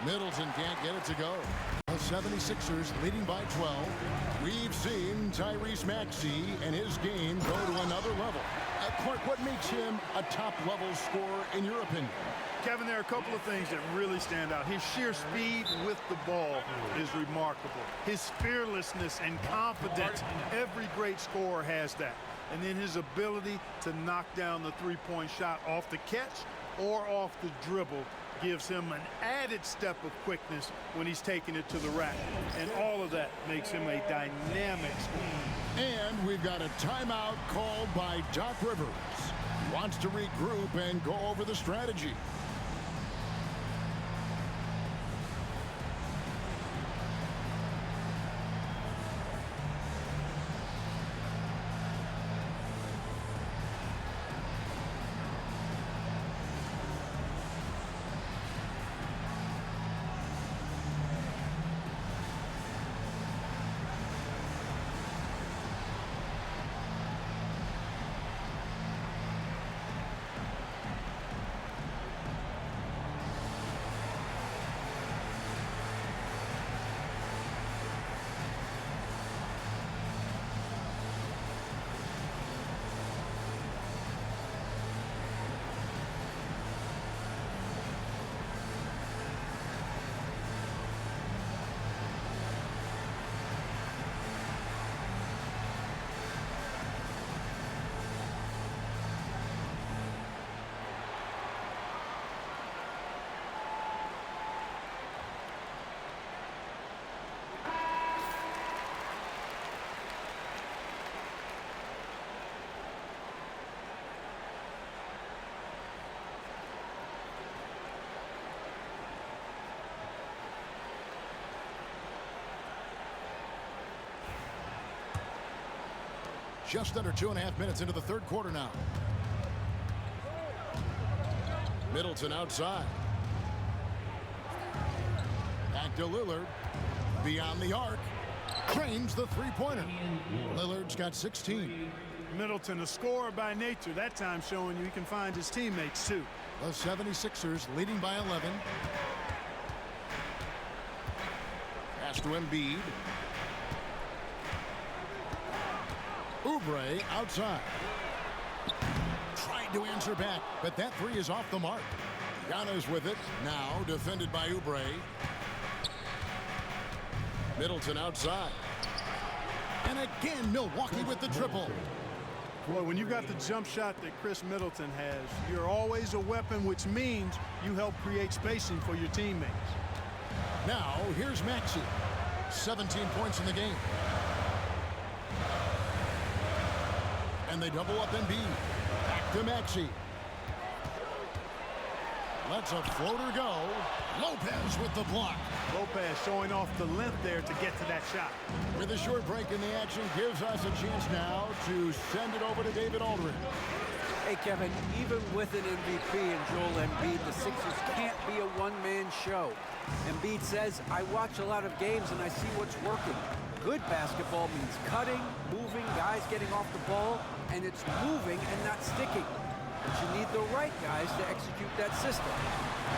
Speaker 1: Middleton can't get it to go. The 76ers leading by 12. We've seen Tyrese Maxey and his game go to another level. Clark, what makes him a top-level scorer in your opinion?
Speaker 3: Kevin, there are a couple of things that really stand out. His sheer speed with the ball is remarkable. His fearlessness and confidence, every great scorer has that. And then his ability to knock down the three-point shot off the catch or off the dribble gives him an added step of quickness when he's taking it to the rack. And all of that makes him a dynamic scorer.
Speaker 1: And we've got a timeout called by Doc Rivers. He wants to regroup and go over the strategy. Just under 2.5 minutes into the third quarter now. Middleton outside. Back to Lillard. Beyond the arc. Cranes the three-pointer. Lillard's got 16.
Speaker 3: Middleton, a scorer by nature, that time showing you he can find his teammates too.
Speaker 1: The 76ers leading by 11. Pass to Embiid. Oubre outside. Tried to answer back, but that three is off the mark. Giannis with it. Now defended by Oubre. Middleton outside. And again, Milwaukee with the triple.
Speaker 3: Boy, when you got the jump shot that Chris Middleton has, you're always a weapon, which means you help create spacing for your teammates.
Speaker 1: Now, here's Maxey. 17 points in the game. And they double up Embiid. Back to Maxey. Lets a floater go. Lopez with the block.
Speaker 3: Lopez showing off the length there to get to that shot.
Speaker 1: With a short break in the action, gives us a chance now to send it over to David Aldridge.
Speaker 4: Hey, Kevin, even with an MVP and Joel Embiid, the Sixers can't be a one-man show. Embiid says, I watch a lot of games and I see what's working. Good basketball means cutting, moving, guys getting off the ball, and it's moving and not sticking. But you need the right guys to execute that system.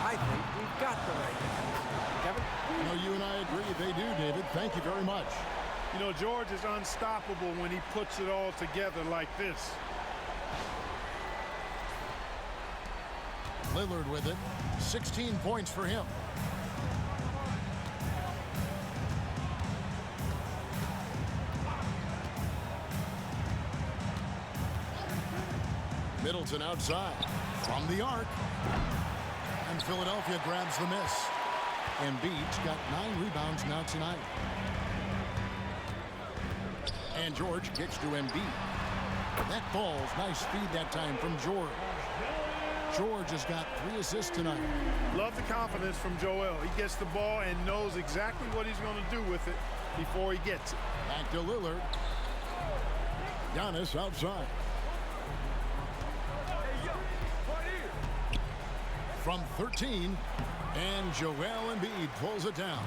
Speaker 4: I think we've got the right guys. Kevin?
Speaker 1: You know, you and I agree they do, David. Thank you very much.
Speaker 3: You know, George is unstoppable when he puts it all together like this.
Speaker 1: Lillard with it. 16 points for him. Middleton outside from the arc. And Philadelphia grabs the miss. Embiid's got 9 rebounds now tonight. And George gets to Embiid. That falls. Nice feed that time from George. George has got 3 assists tonight.
Speaker 3: Love the confidence from Joel. He gets the ball and knows exactly what he's going to do with it before he gets it.
Speaker 1: Back to Lillard. Giannis outside. From 13, and Joel Embiid pulls it down.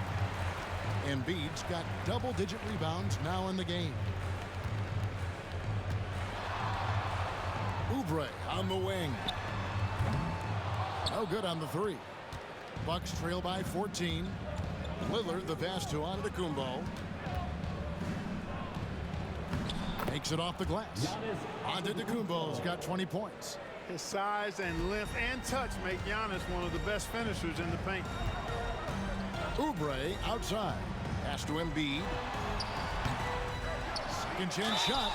Speaker 1: Embiid's got double-digit rebounds now in the game. Oubre on the wing. No good on the 3. Bucks trail by 14. Lillard, the pass to Antetokounmpo. Takes it off the glass. Antetokounmpo's got 20 points.
Speaker 3: His size and length and touch make Giannis one of the best finishers in the paint.
Speaker 1: Oubre outside. Pass to Embiid. Second chance shot.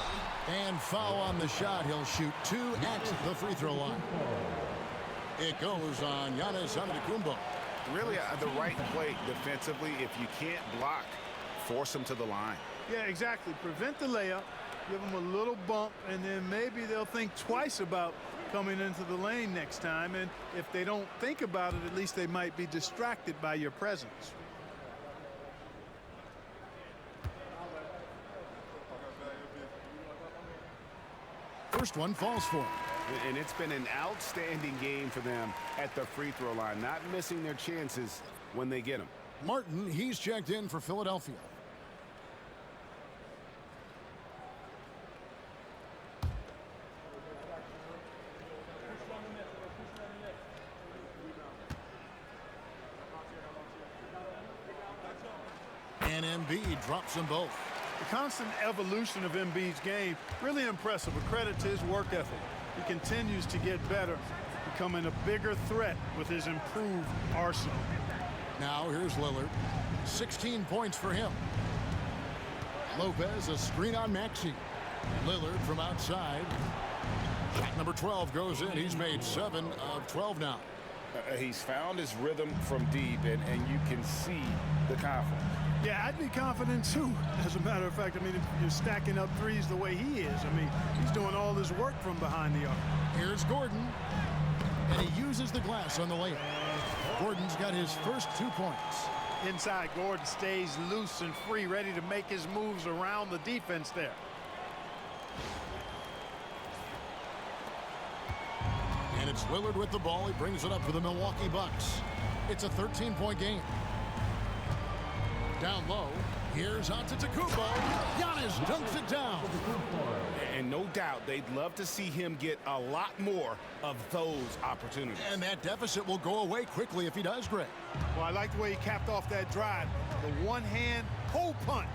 Speaker 1: And foul on the shot. He'll shoot 2 at the free throw line. It goes on Giannis Antetokounmpo.
Speaker 2: Really the right play defensively. If you can't block, force him to the line.
Speaker 3: Yeah, exactly. Prevent the layup. Give them a little bump, and then maybe they'll think twice about coming into the lane next time. And if they don't think about it, at least they might be distracted by your presence.
Speaker 1: First one falls for him.
Speaker 5: And it's been an outstanding game for them at the free throw line, not missing their chances when they get them.
Speaker 1: Martin, he's checked in for Philadelphia. And Embiid drops them both.
Speaker 3: The constant evolution of Embiid's game, really impressive. A credit to his work ethic. He continues to get better, becoming a bigger threat with his improved arsenal.
Speaker 1: Now here's Lillard. 16 points for him. Lopez, a screen on Maxey. Lillard from outside. Shot number 12 goes in. He's made 7 of 12 now.
Speaker 2: He's found his rhythm from deep, and you can see the confidence.
Speaker 3: Yeah, I'd be confident too. As a matter of fact, I mean, if you're stacking up threes the way he is, I mean, he's doing all his work from behind the arc.
Speaker 1: Here's Gordon. And he uses the glass on the layup. Gordon's got his first 2 points.
Speaker 3: Inside, Gordon stays loose and free, ready to make his moves around the defense there.
Speaker 1: And it's Lillard with the ball. He brings it up for the Milwaukee Bucks. It's a 13-point game. Down low. Here's Antetokounmpo. Giannis dunks it down.
Speaker 5: And no doubt they'd love to see him get a lot more of those opportunities.
Speaker 1: And that deficit will go away quickly if he does, Greg.
Speaker 3: Well, I like the way he capped off that drive. The one-hand hole punch.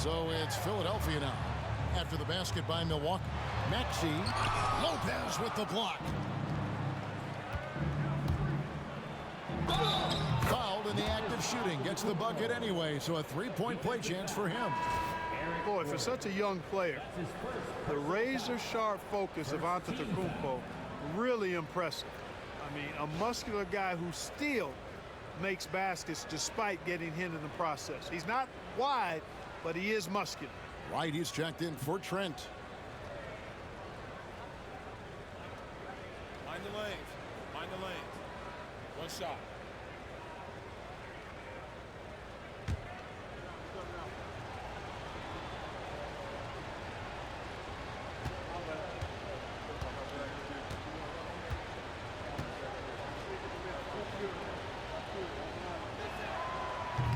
Speaker 1: So it's Philadelphia now. After the basket by Milwaukee. Maxey. Lopez with the block. Fouled in the act of shooting. Gets the bucket anyway, so a three-point play chance for him.
Speaker 3: Boy, for such a young player, the razor-sharp focus of Antetokounmpo, really impressive. I mean, a muscular guy who still makes baskets despite getting hit in the process. He's not wide, but he is muscular.
Speaker 1: Right, he's checked in for Trent.
Speaker 7: Mind the lanes. Mind the lanes. One shot.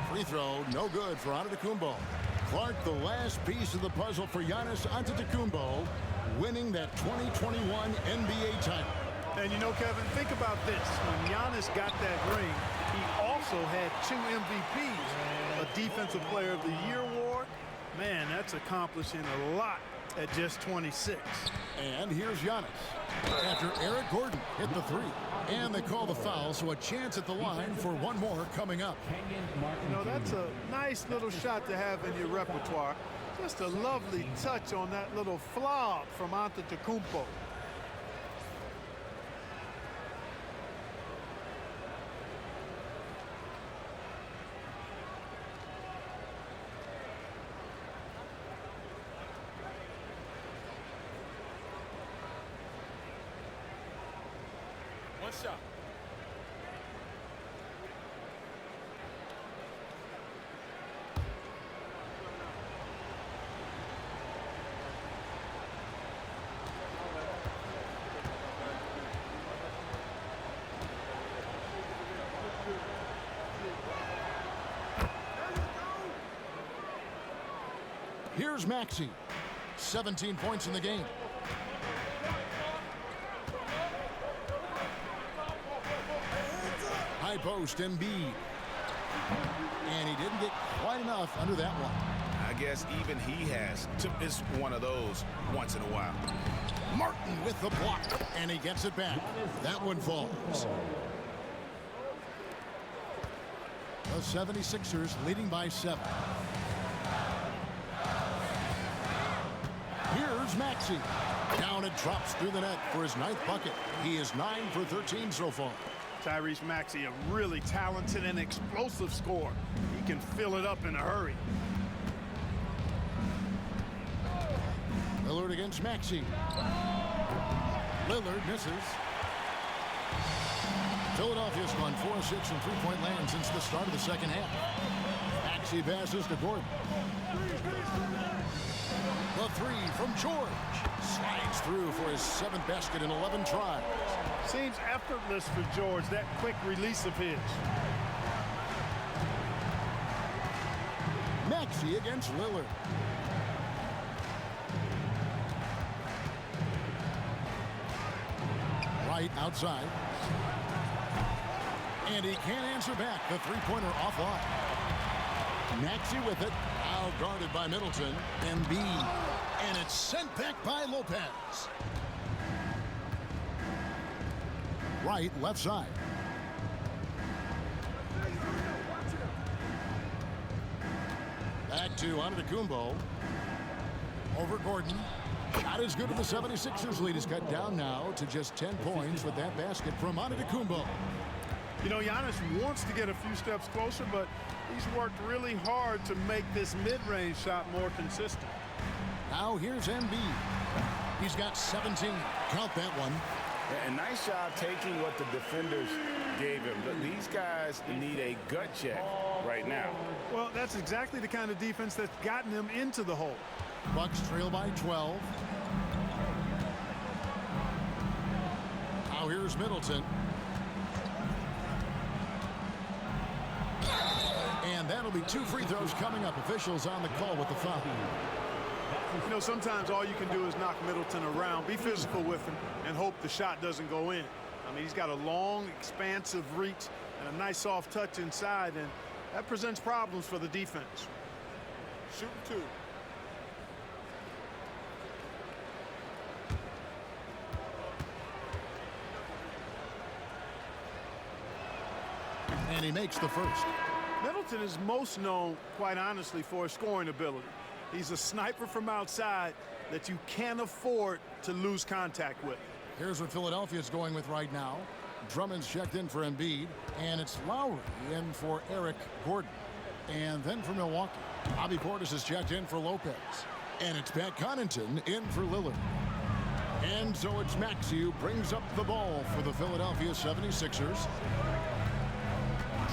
Speaker 1: Free throw, no good for Antetokounmpo. Clark, the last piece of the puzzle for Giannis Antetokounmpo, winning that 2021 NBA title.
Speaker 3: And you know, Kevin, think about this. When Giannis got that ring, he also had 2 MVPs, a Defensive Player of the Year award. Man, that's accomplishing a lot at just 26.
Speaker 1: And here's Giannis. After Eric Gordon hit the three. And they call the foul, so a chance at the line for one more coming up.
Speaker 3: You know, that's a nice little shot to have in your repertoire. Just a lovely touch on that little flop from Antetokounmpo.
Speaker 7: One shot.
Speaker 1: Here's Maxey. 17 points in the game. High post, Embiid. And he didn't get quite enough under that one.
Speaker 5: I guess even he has to miss one of those once in a while.
Speaker 1: Martin with the block, and he gets it back. That one falls. The 76ers leading by 7. Here's Maxey. Down and drops through the net for his 9th bucket. He is 9 for 13 so far.
Speaker 3: Tyrese Maxey, a really talented and explosive scorer. He can fill it up in a hurry.
Speaker 1: Lillard against Maxey. Lillard misses. Philadelphia's gone 4 of 6 from three-point land since the start of the second half. Maxey passes to Gordon. The three from George. Slides through for his 7th basket in 11 tries.
Speaker 3: Seems effortless for George, that quick release of his.
Speaker 1: Maxey against Lillard. Right outside. And he can't answer back. The three-pointer offline. Maxey with it. Now guarded by Middleton. Embiid. And it's sent back by Lopez. Right, left side. Back to Antetokounmpo. Over Gordon. Not as good as the 76ers lead is cut down now to just 10 points with that basket from Antetokounmpo.
Speaker 3: You know, Giannis wants to get a few steps closer, but he's worked really hard to make this mid-range shot more consistent.
Speaker 1: Now here's Embiid. He's got 17. Count that one.
Speaker 5: A nice job taking what the defenders gave him. But these guys need a gut check right now.
Speaker 3: Well, that's exactly the kind of defense that's gotten them into the hole.
Speaker 1: Bucks trail by 12. Now here's Middleton. And that'll be 2 free throws coming up. Officials on the call with the foul.
Speaker 3: You know, sometimes all you can do is knock Middleton around, be physical with him, and hope the shot doesn't go in. I mean, he's got a long, expansive reach and a nice soft touch inside, and that presents problems for the defense.
Speaker 7: Shooting 2.
Speaker 1: And he makes the first.
Speaker 3: Middleton is most known, quite honestly, for his scoring ability. He's a sniper from outside that you can't afford to lose contact with.
Speaker 1: Here's what Philadelphia's going with right now. Drummond's checked in for Embiid, and it's Lowry in for Eric Gordon. And then for Milwaukee, Bobby Portis is checked in for Lopez. And it's Pat Connaughton in for Lillard. And so it's Maxey who brings up the ball for the Philadelphia 76ers.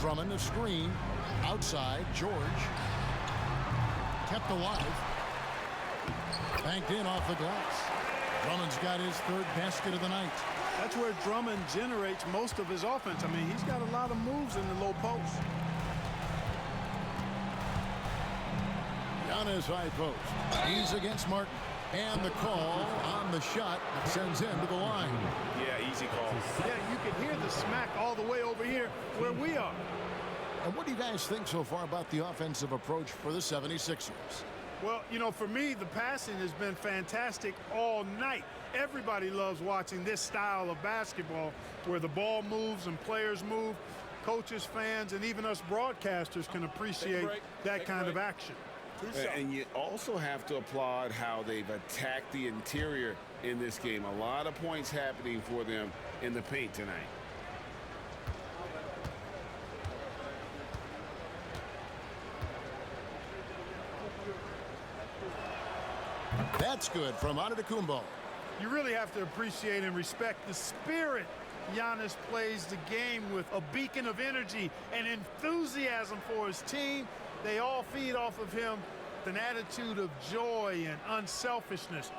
Speaker 1: Drummond a screen. Outside, George. Kept alive. Banked in off the glass. Drummond's got his 3rd basket of the night.
Speaker 3: That's where Drummond generates most of his offense. I mean, he's got a lot of moves in the low post.
Speaker 1: Giannis high post. He's against Martin. And the call on the shot that sends him to the line.
Speaker 2: Yeah, easy call.
Speaker 3: Yeah, you can hear the smack all the way over here where we are.
Speaker 1: And what do you guys think so far about the offensive approach for the 76ers?
Speaker 3: Well, you know, for me, the passing has been fantastic all night. Everybody loves watching this style of basketball where the ball moves and players move. Coaches, fans, and even us broadcasters can appreciate that kind of action.
Speaker 5: And you also have to applaud how they've attacked the interior in this game. A lot of points happening for them in the paint tonight.
Speaker 1: That's good from Antetokounmpo.
Speaker 3: You really have to appreciate and respect the spirit Giannis plays the game with, a beacon of energy and enthusiasm for his team. They all feed off of him with an attitude of joy and unselfishness.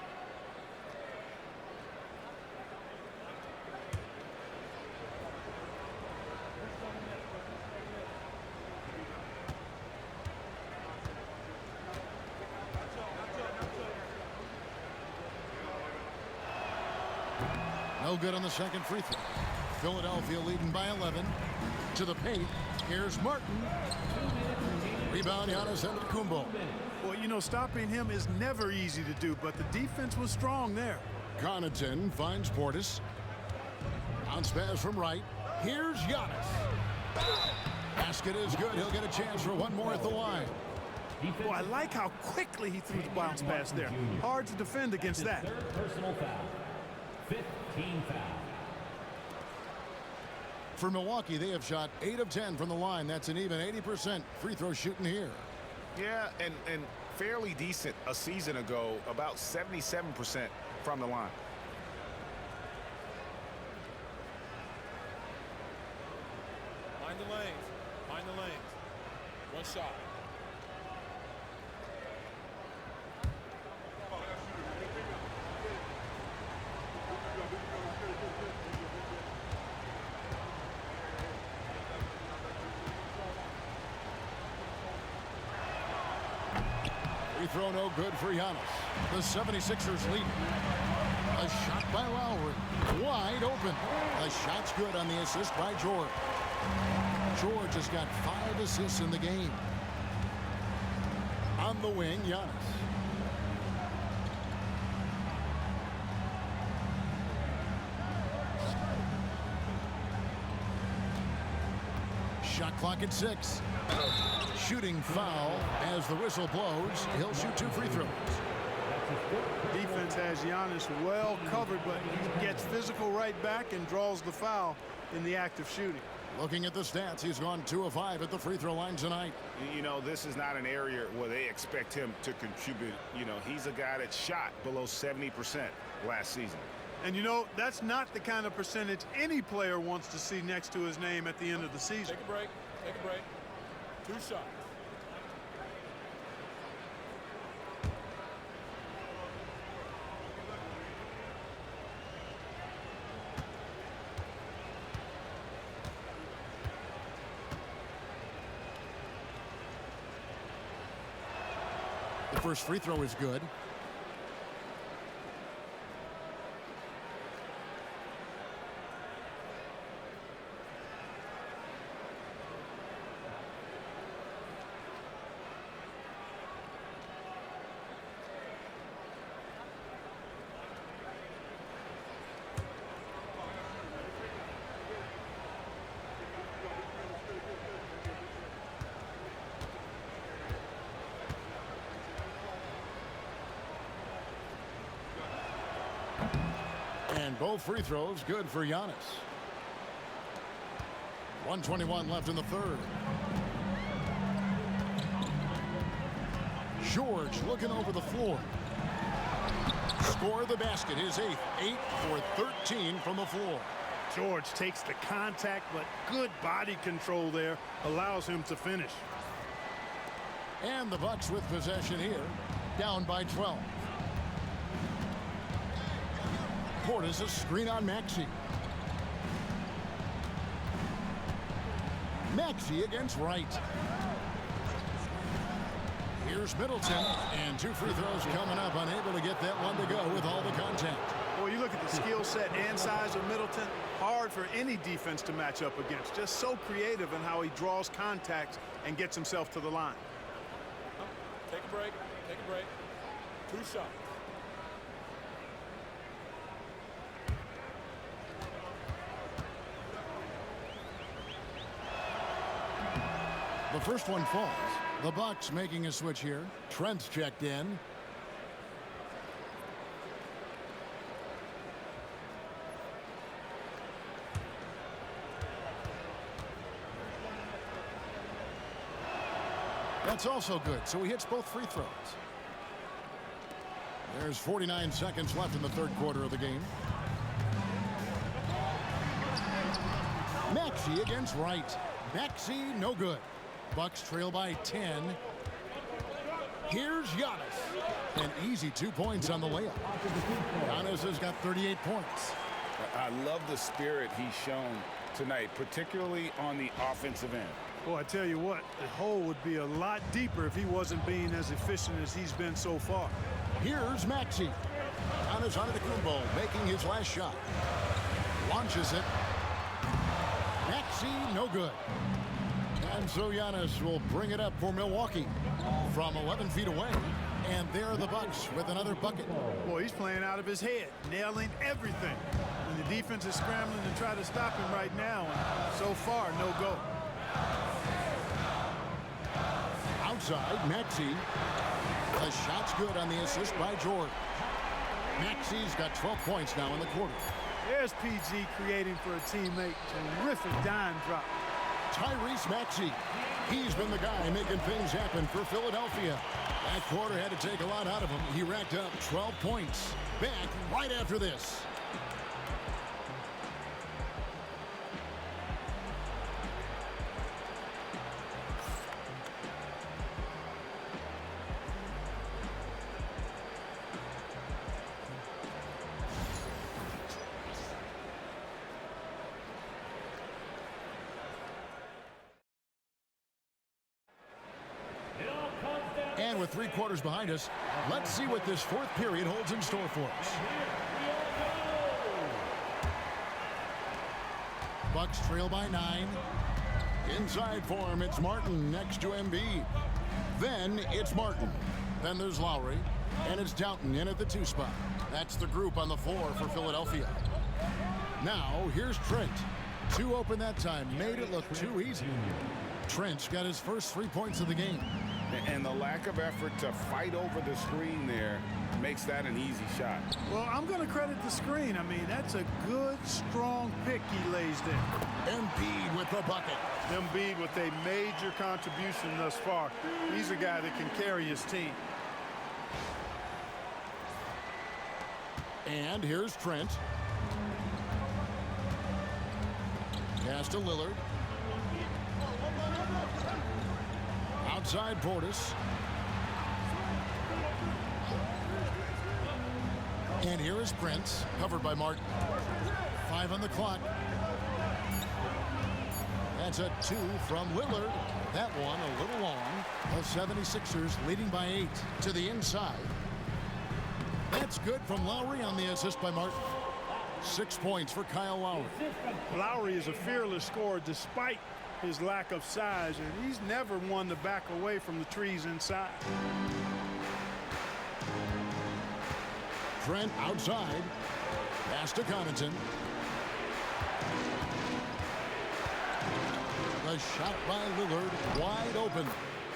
Speaker 1: No good on the second free throw. Philadelphia leading by 11. To the paint. Here's Martin. Rebound, Giannis Antetokounmpo.
Speaker 3: Well, you know, stopping him is never easy to do, but the defense was strong there.
Speaker 1: Connaughton finds Portis. Bounce pass from right. Here's Giannis. Basket is good. He'll get a chance for one more at the line.
Speaker 3: Well, I like how quickly he threw the bounce pass there. Hard to defend against that.
Speaker 8: Personal foul. 15 foul.
Speaker 1: For Milwaukee, they have shot 8 of 10 from the line. That's an even 80% free throw shooting here.
Speaker 5: Yeah, and fairly decent a season ago, about 77% from the line.
Speaker 7: Mind the lanes. Mind the lanes. One shot.
Speaker 1: Free throw no good for Giannis. The 76ers lead. A shot by Lowry. Wide open. The shot's good on the assist by George. George has got 5 assists in the game. On the wing, Giannis. Shot clock at 6. Shooting foul as the whistle blows. He'll shoot 2 free throws.
Speaker 3: Defense has Giannis well covered, but he gets physical right back and draws the foul in the act of shooting.
Speaker 1: Looking at the stats, he's gone 2 of 5 at the free throw line tonight.
Speaker 5: You know, this is not an area where they expect him to contribute. You know, he's a guy that shot below 70% last season.
Speaker 3: And, you know, that's not the kind of percentage any player wants to see next to his name at the end of the season.
Speaker 7: Take a break. Take a break. 2 shots.
Speaker 1: First free throw is good. And both free throws good for Giannis. 1:21 left in the third. George looking over the floor. Score the basket, his 8th. 8 for 13 from the floor.
Speaker 3: George takes the contact, but good body control there allows him to finish.
Speaker 1: And the Bucks with possession here, down by 12. Portis a screen on Maxey. Maxey against Wright. Here's Middleton, and 2 free throws coming up, unable to get that one to go with all the contact.
Speaker 3: Well, you look at the skill set and size of Middleton, hard for any defense to match up against. Just so creative in how he draws contacts and gets himself to the line.
Speaker 7: Take a break. Take a break. 2 shots.
Speaker 1: The first one falls. The Bucks making a switch here. Trent's checked in. That's also good, so he hits both free throws. There's 49 seconds left in the third quarter of the game. Maxey against Wright. Maxey, no good. Bucks trail by 10. Here's Giannis. An easy 2 points on the layup. Giannis has got 38 points.
Speaker 2: I love the spirit he's shown tonight, particularly on the offensive end.
Speaker 3: Well, I tell you what, the hole would be a lot deeper if he wasn't being as efficient as he's been so far.
Speaker 1: Here's Maxey. Giannis Antetokounmpo making his last shot. Launches it. Maxey, no good. And so Giannis will bring it up for Milwaukee from 11 feet away. And there are the Bucks with another bucket.
Speaker 3: Boy, he's playing out of his head, nailing everything. And the defense is scrambling to try to stop him right now. And so far, no go.
Speaker 1: Outside, Maxey. The shot's good on the assist by George. Maxey's got 12 points now in the quarter.
Speaker 3: There's PG creating for a teammate. Terrific dime drop.
Speaker 1: Tyrese Maxey. He's been the guy making things happen for Philadelphia. That quarter had to take a lot out of him. He racked up 12 points. Back right after this. And with 3 quarters behind us, let's see what this fourth period holds in store for us. Bucks trail by 9. Inside for him, it's Martin next to Embiid. Then it's Martin. Then there's Lowry. And it's Downton in at the 2 spot. That's the group on the floor for Philadelphia. Now, here's Trent. 2 open that time. Made it look too easy. Trent's got his first 3 points of the game.
Speaker 2: And the lack of effort to fight over the screen there makes that an easy shot.
Speaker 3: Well, I'm going to credit the screen. I mean, that's a good, strong pick he lays there.
Speaker 1: Embiid with the bucket.
Speaker 3: Embiid with a major contribution thus far. He's a guy that can carry his team.
Speaker 1: And here's Trent. Pass to Lillard. Outside Portis. And here is Prince, covered by Martin. 5 on the clock. That's a 2 from Lillard. That one a little long. The 76ers leading by 8 to the inside. That's good from Lowry on the assist by Martin. 6 points for Kyle Lowry.
Speaker 3: Lowry is a fearless scorer despite his lack of size, and he's never one to back away from the trees inside.
Speaker 1: Trent outside. Pass to Connaughton. The shot by Lillard wide open.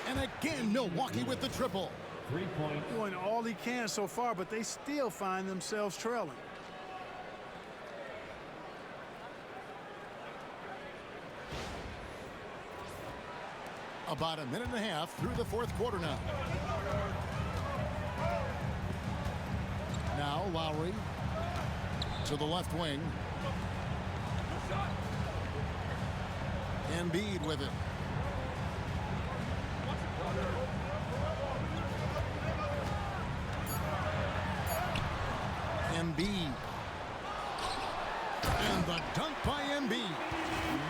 Speaker 1: And again, Milwaukee with the triple.
Speaker 8: 3 points.
Speaker 3: Doing all he can so far, but they still find themselves trailing.
Speaker 1: About a minute and a half through the fourth quarter now. Now Lowry to the left wing. Embiid with it. Embiid. And the dunk by Embiid.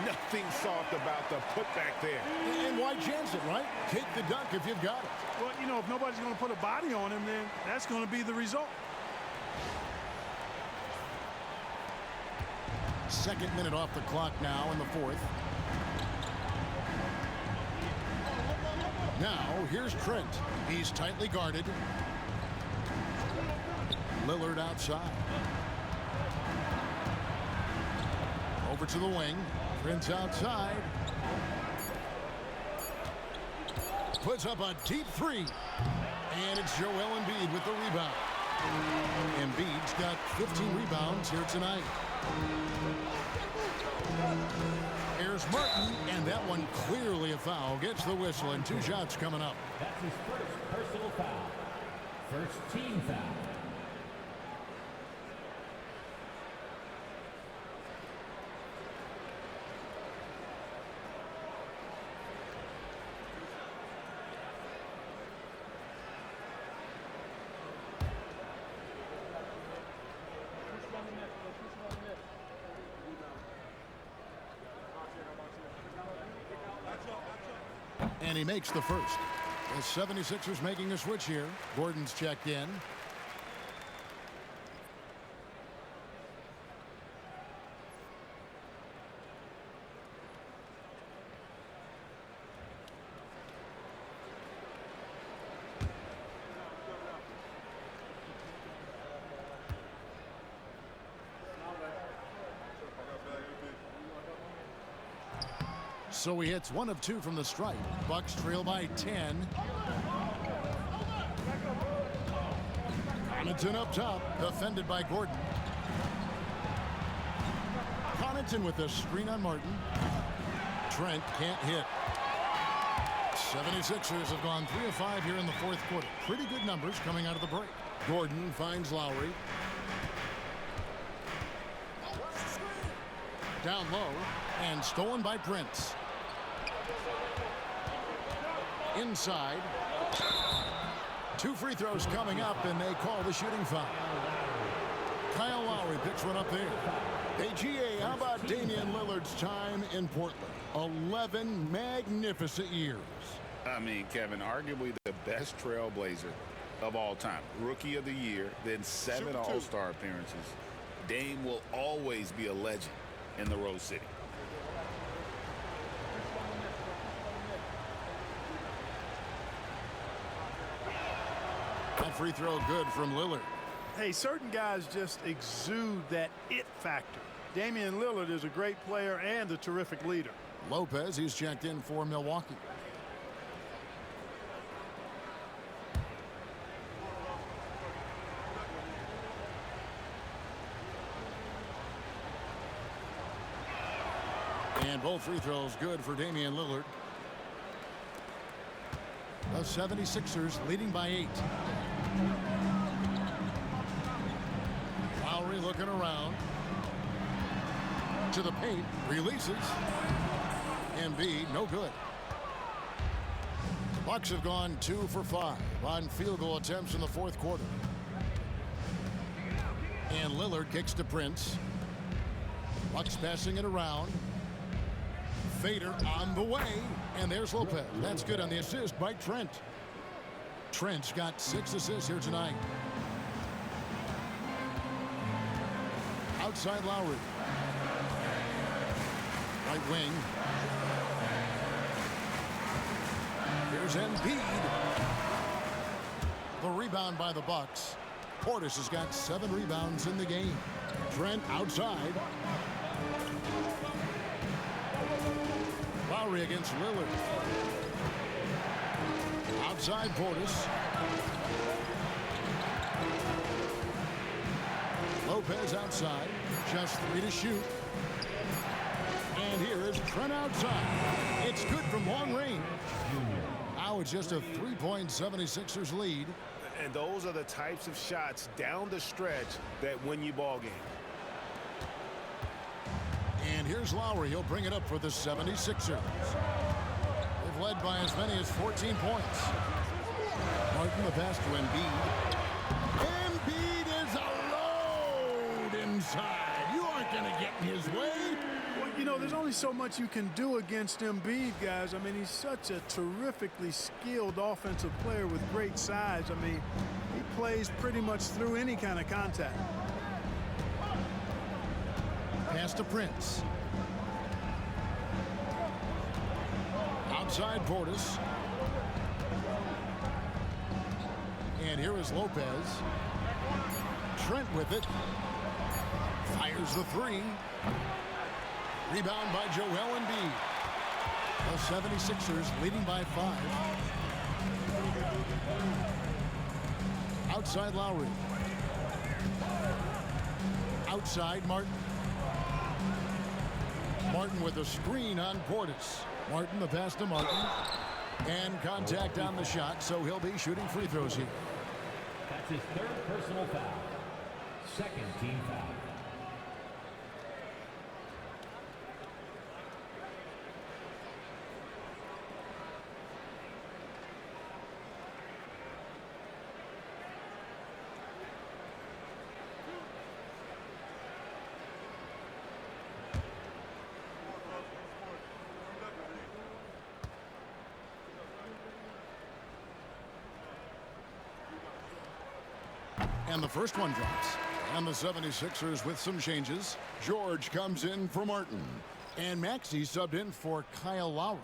Speaker 2: Nothing soft about the putback there.
Speaker 1: And why chance it, right? Take the dunk if you've got it.
Speaker 3: Well, you know, if nobody's going to put a body on him, then that's going to be the result.
Speaker 1: Second minute off the clock now in the fourth. Now, here's Trent. He's tightly guarded. Lillard outside. Over to the wing. Trent's outside. Puts up a deep three. And it's Joel Embiid with the rebound. Embiid's got 15 rebounds here tonight. Here's Martin, and that one clearly a foul. Gets the whistle, and 2 shots coming up.
Speaker 8: That's his first personal foul. First team foul.
Speaker 1: And he makes the first. The 76ers making a switch here. Gordon's checked in. So he hits 1 of 2 from the stripe. Bucks trail by 10. Connaughton up top, defended by Gordon. Connaughton with a screen on Martin. Trent can't hit. 76ers have gone 3 of 5 here in the fourth quarter. Pretty good numbers coming out of the break. Gordon finds Lowry. Down low and stolen by Prince. Inside. 2 free throws coming up, and they call the shooting foul. Kyle Lowry picks one up there. Hey, GA, how about Damian Lillard's time in Portland? 11 magnificent years.
Speaker 2: I mean, Kevin, arguably the best trailblazer of all time. Rookie of the year, then 7 All-Star appearances. Dame will always be a legend in the Rose City.
Speaker 1: That free throw good from Lillard.
Speaker 3: Hey, certain guys just exude that it factor. Damian Lillard is a great player and a terrific leader.
Speaker 1: Lopez, he's checked in for Milwaukee. And both free throws good for Damian Lillard. The 76ers leading by 8. Lowry looking around. To the paint. Releases. Embiid, no good. The Bucks have gone 2 for 5 on field goal attempts in the fourth quarter. And Lillard kicks to Prince. Bucks passing it around. fader on the way. And there's Lopez. That's good on the assist by Trent. Trent's got 6 assists here tonight. Outside Lowry. Right wing. Here's Embiid. The rebound by the Bucks. Portis has got 7 rebounds in the game. Trent outside. Lowry against Lillard. Outside Portis. Lopez outside. Just 3 to shoot. And here is Trent outside. It's good from long range. Now it's just a 3-point 76ers lead.
Speaker 5: And those are the types of shots down the stretch that win you ball games.
Speaker 1: And here's Lowry. He'll bring it up for the 76ers. They've led by as many as 14 points. Martin the pass to Embiid. Embiid is alone inside. You aren't going to get in his way.
Speaker 3: Well, you know, there's only so much you can do against Embiid, guys. I mean, he's such a terrifically skilled offensive player with great size. I mean, he plays pretty much through any kind of contact.
Speaker 1: Pass to Prince. Outside Portis. And here is Lopez. Trent with it. Fires the 3. Rebound by Joel Embiid. The 76ers leading by 5. Outside Lowry. Outside Martin. Martin with a screen on Portis. Martin the pass to Martin. And contact on the shot, so he'll be shooting free throws here.
Speaker 8: That's his 3rd personal foul. 2nd team foul.
Speaker 1: And the first one drops. And the 76ers with some changes. George comes in for Martin. And Maxey subbed in for Kyle Lowry.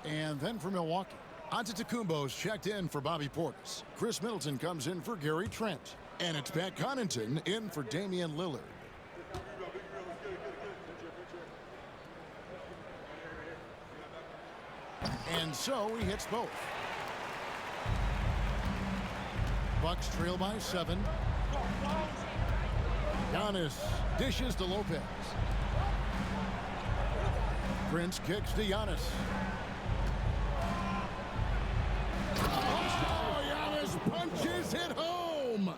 Speaker 1: And then for Milwaukee, Antetokounmpo's checked in for Bobby Portis. Chris Middleton comes in for Gary Trent. And it's Pat Connaughton in for Damian Lillard. And so he hits both. Bucks trail by 7. Giannis dishes to Lopez. Prince kicks to Giannis. Oh, Giannis punches it home.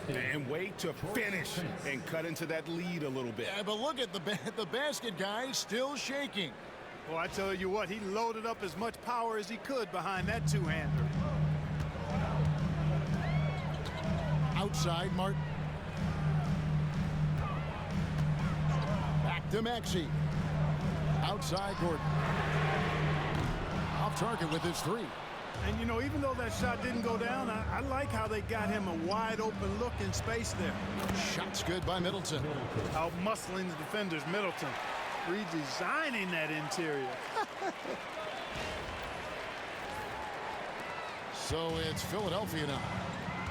Speaker 5: And wait to finish and cut into that lead a little bit.
Speaker 1: Yeah, but look at the basket guy still shaking.
Speaker 3: Well, I tell you what, he loaded up as much power as he could behind that two-hander.
Speaker 1: Outside Martin. Back to Maxey. Outside Gordon. Off target with his 3.
Speaker 3: And, you know, even though that shot didn't go down, I like how they got him a wide-open look in space there.
Speaker 1: Shot's good by Middleton.
Speaker 3: Out-muscling the defenders, Middleton. Redesigning that interior.
Speaker 1: So it's Philadelphia now.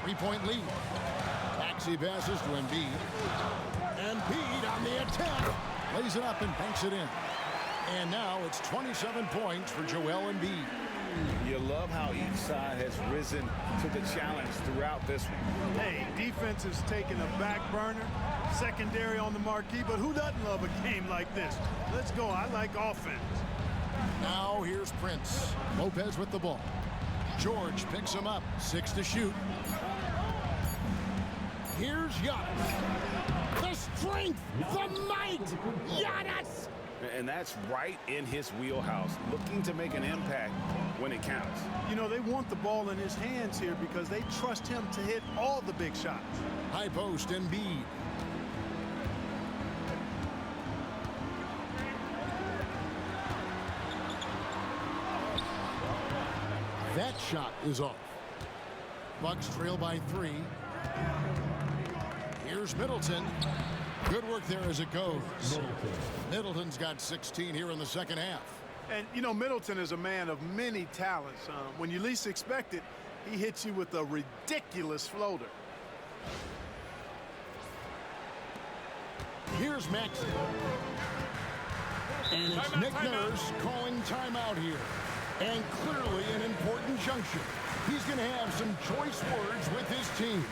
Speaker 1: 3-point lead. Maxey passes to Embiid. Embiid on the attack. Lays it up and banks it in. And now it's 27 points for Joel Embiid.
Speaker 5: You love how each side has risen to the challenge throughout this one.
Speaker 3: Hey, defense has taken a back burner, secondary on the marquee, but who doesn't love a game like this? Let's go. I like offense.
Speaker 1: Now here's Prince. Lopez with the ball. George picks him up. 6 to shoot. Here's Giannis. The strength, the might, Giannis!
Speaker 5: And that's right in his wheelhouse, looking to make an impact when it counts.
Speaker 3: You know, they want the ball in his hands here because they trust him to hit all the big shots.
Speaker 1: High post, Embiid. That shot is off. Bucks trail by 3. Here's Middleton. Good work there as it goes. Middleton's got 16 here in the second half.
Speaker 3: And, you know, Middleton is a man of many talents. When you least expect it, he hits you with a ridiculous floater.
Speaker 1: Here's Maxey. And it's Nick Nurse calling timeout here. And clearly an important juncture. He's going to have some choice words with his team.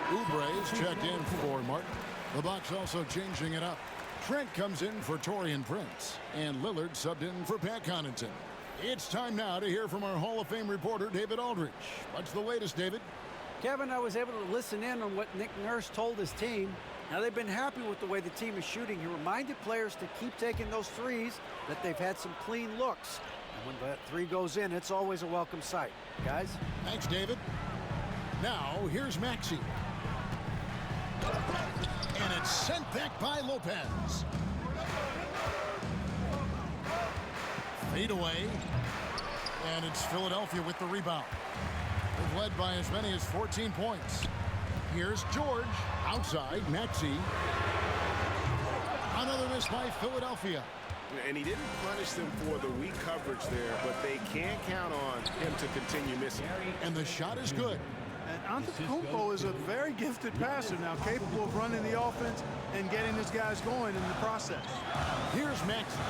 Speaker 1: Oubre is checked in for Martin. The Bucks also changing it up. Trent comes in for Taurean Prince, and Lillard subbed in for Pat Connaughton. It's time now to hear from our Hall of Fame reporter, David Aldridge. What's the latest, David?
Speaker 4: Kevin, I was able to listen in on what Nick Nurse told his team. Now, they've been happy with the way the team is shooting. He reminded players to keep taking those threes, that they've had some clean looks. And when that three goes in, it's always a welcome sight. Guys?
Speaker 1: Thanks, David. Now, here's Maxey. And it's sent back by Lopez. Fade away. And it's Philadelphia with the rebound. They've led by as many as 14 points. Here's George. Outside, Maxey. Another miss by Philadelphia.
Speaker 5: And he didn't punish them for the weak coverage there, but they can't count on him to continue missing.
Speaker 1: And the shot is good.
Speaker 3: And Antetokounmpo is a very gifted passer now, capable of running the offense and getting his guys going in the process.
Speaker 1: Here's Maxey.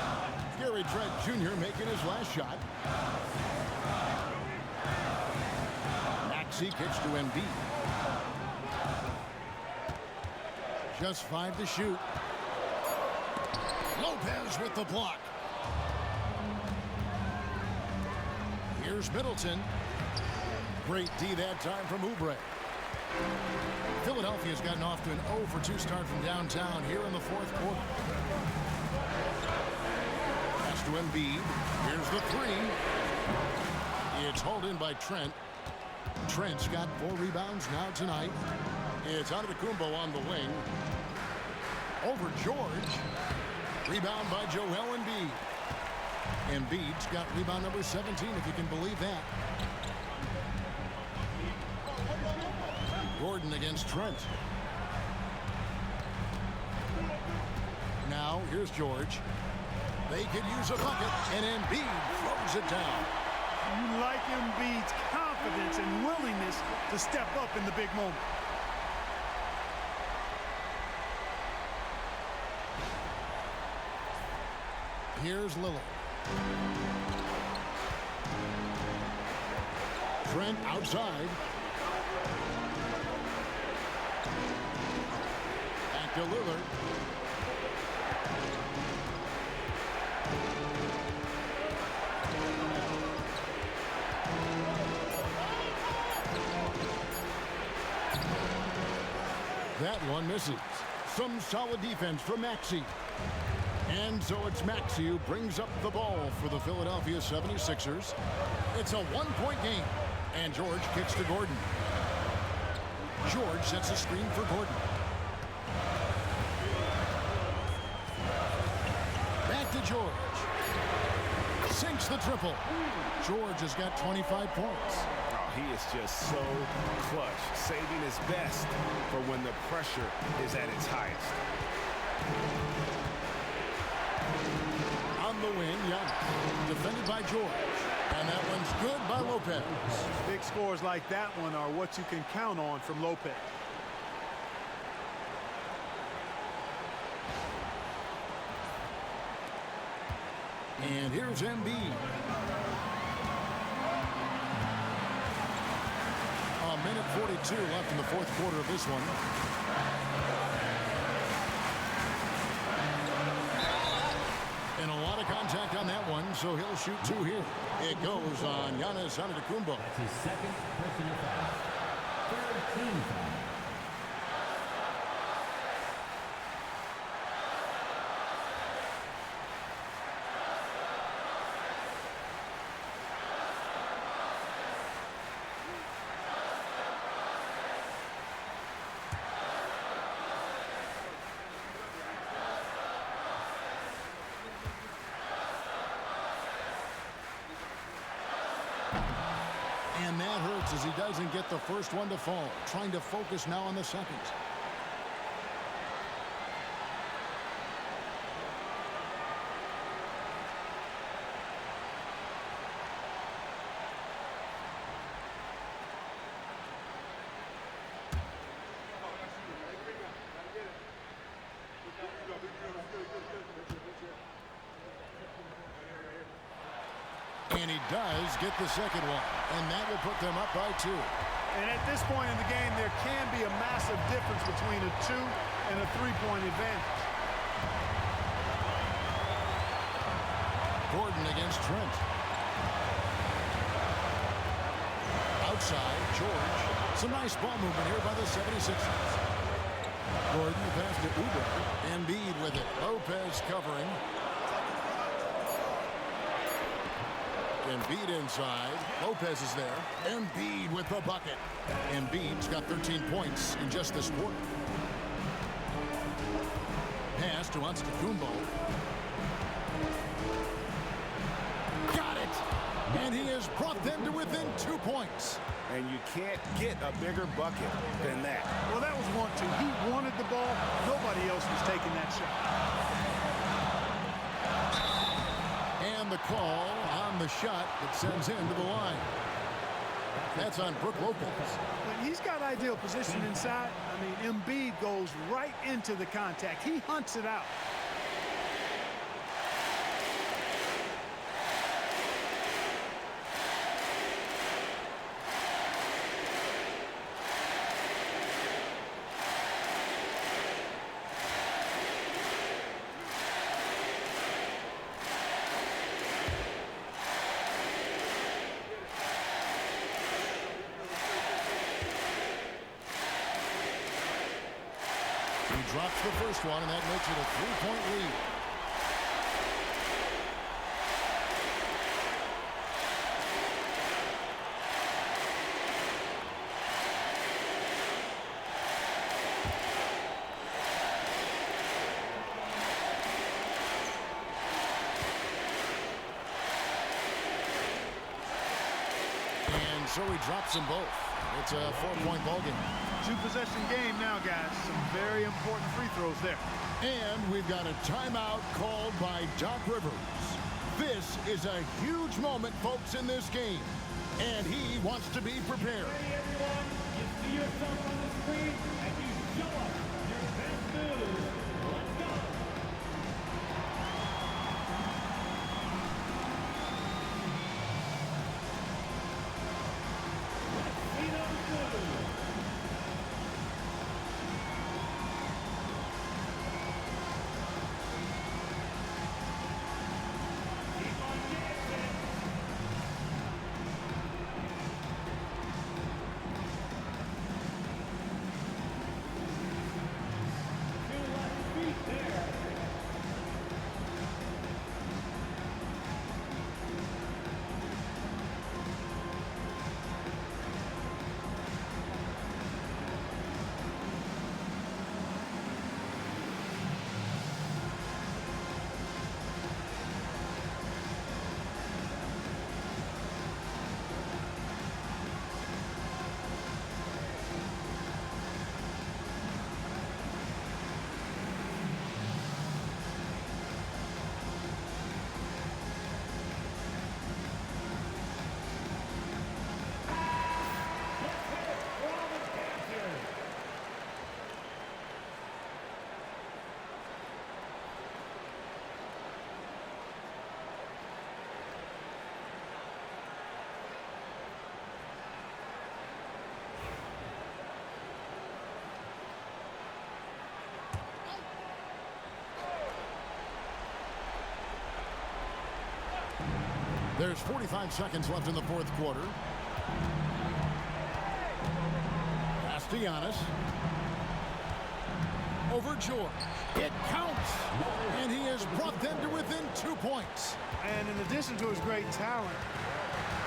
Speaker 1: Gary Trent Jr. making his last shot. Maxey kicks to Embiid. Just 5 to shoot. Lopez with the block. Here's Middleton. Great D that time from Oubre. Philadelphia's gotten off to an 0 for 2 start from downtown here in the fourth quarter. Pass to Embiid. Here's the 3. It's hauled in by Trent. Trent's got 4 rebounds now tonight. It's Antetokounmpo on the wing. Over George. Rebound by Joel Embiid. Embiid's got rebound number 17, if you can believe that. Gordon against Trent. Now, here's George. They could use a bucket, and Embiid throws it down.
Speaker 3: You like Embiid's confidence and willingness to step up in the big moment.
Speaker 1: Here's Lillard. Trent outside. Back to Lillard. That one misses. Some solid defense from Maxey. And so it's Maxey who brings up the ball for the Philadelphia 76ers. It's a 1-point game. And George kicks to Gordon. George sets a screen for Gordon. George. Sinks the triple. George has got 25 points.
Speaker 5: Oh, he is just so clutch, saving his best for when the pressure is at its highest.
Speaker 1: On the win, Giannis. Defended by George. And that one's good by Lopez.
Speaker 3: Big scores like that one are what you can count on from Lopez.
Speaker 1: And here's Embiid. A minute 42 left in the fourth quarter of this one. And a lot of contact on that one, so he'll shoot two here. It goes on Giannis Antetokounmpo.
Speaker 8: That's his second personal foul. Third team foul.
Speaker 1: And that hurts as he doesn't get the first one to fall. Trying to focus now on the second. And he does get the second one. And that will put them up by 2.
Speaker 3: And at this point in the game, there can be a massive difference between a 2 and a 3-point advantage.
Speaker 1: Gordon against Trent. Outside, George. Some nice ball movement here by the 76ers. Gordon pass to Uber. Embiid with it. Lopez covering. Embiid inside. Lopez is there. Embiid with the bucket. Embiid's got 13 points in just this quarter. Pass to Antetokounmpo. Got it! And he has brought them to within 2 points.
Speaker 5: And you can't get a bigger bucket than that.
Speaker 3: Well, that was 1-2. He wanted the ball. Nobody else was taking that shot.
Speaker 1: And the call on the shot that sends him to the line. That's on Brook Lopez.
Speaker 3: When he's got ideal position inside, I mean, Embiid goes right into the contact. He hunts it out.
Speaker 1: He drops the first one, and that makes it a 3-point lead. And so he drops them both. It's a 4-point ball game.
Speaker 3: 2-possession game now, guys. Some very important free throws there.
Speaker 1: And we've got a timeout called by Doc Rivers. This is a huge moment, folks, in this game. And he wants to be prepared.
Speaker 8: Hey, everyone. You see yourself on the screen, and you show us your best move. Let's go. Let's see those moves.
Speaker 1: There's 45 seconds left in the fourth quarter. Pass to Giannis. Over George. It counts. And he has brought them to within 2 points.
Speaker 3: And in addition to his great talent,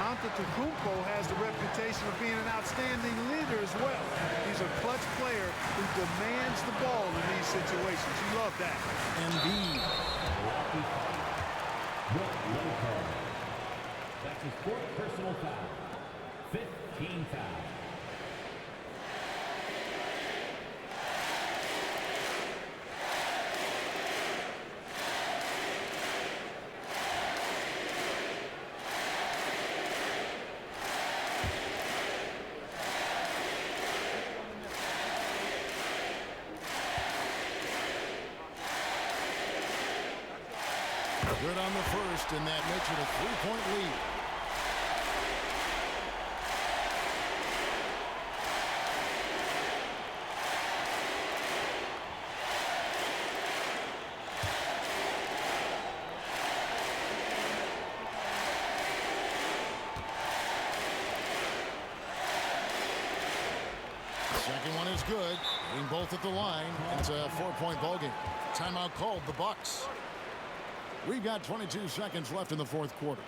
Speaker 3: Antetokounmpo has the reputation of being an outstanding leader as well. He's a clutch player who demands the ball in these situations. You love that.
Speaker 1: Embiid.
Speaker 8: That's his 4th personal foul. 15 fouls.
Speaker 1: Good on the first, and that makes it a 3-point lead. The second one is good. Being both at the line. It's a 4-point ballgame. Timeout called, the Bucks. We've got 22 seconds left in the fourth quarter.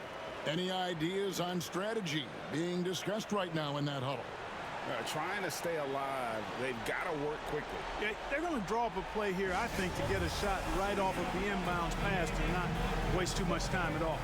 Speaker 1: Any ideas on strategy being discussed right now in that huddle?
Speaker 2: Trying to stay alive, they've got to work quickly.
Speaker 3: Yeah, they're going to draw up a play here, I think, to get a shot right off of the inbounds pass and not waste too much time at all.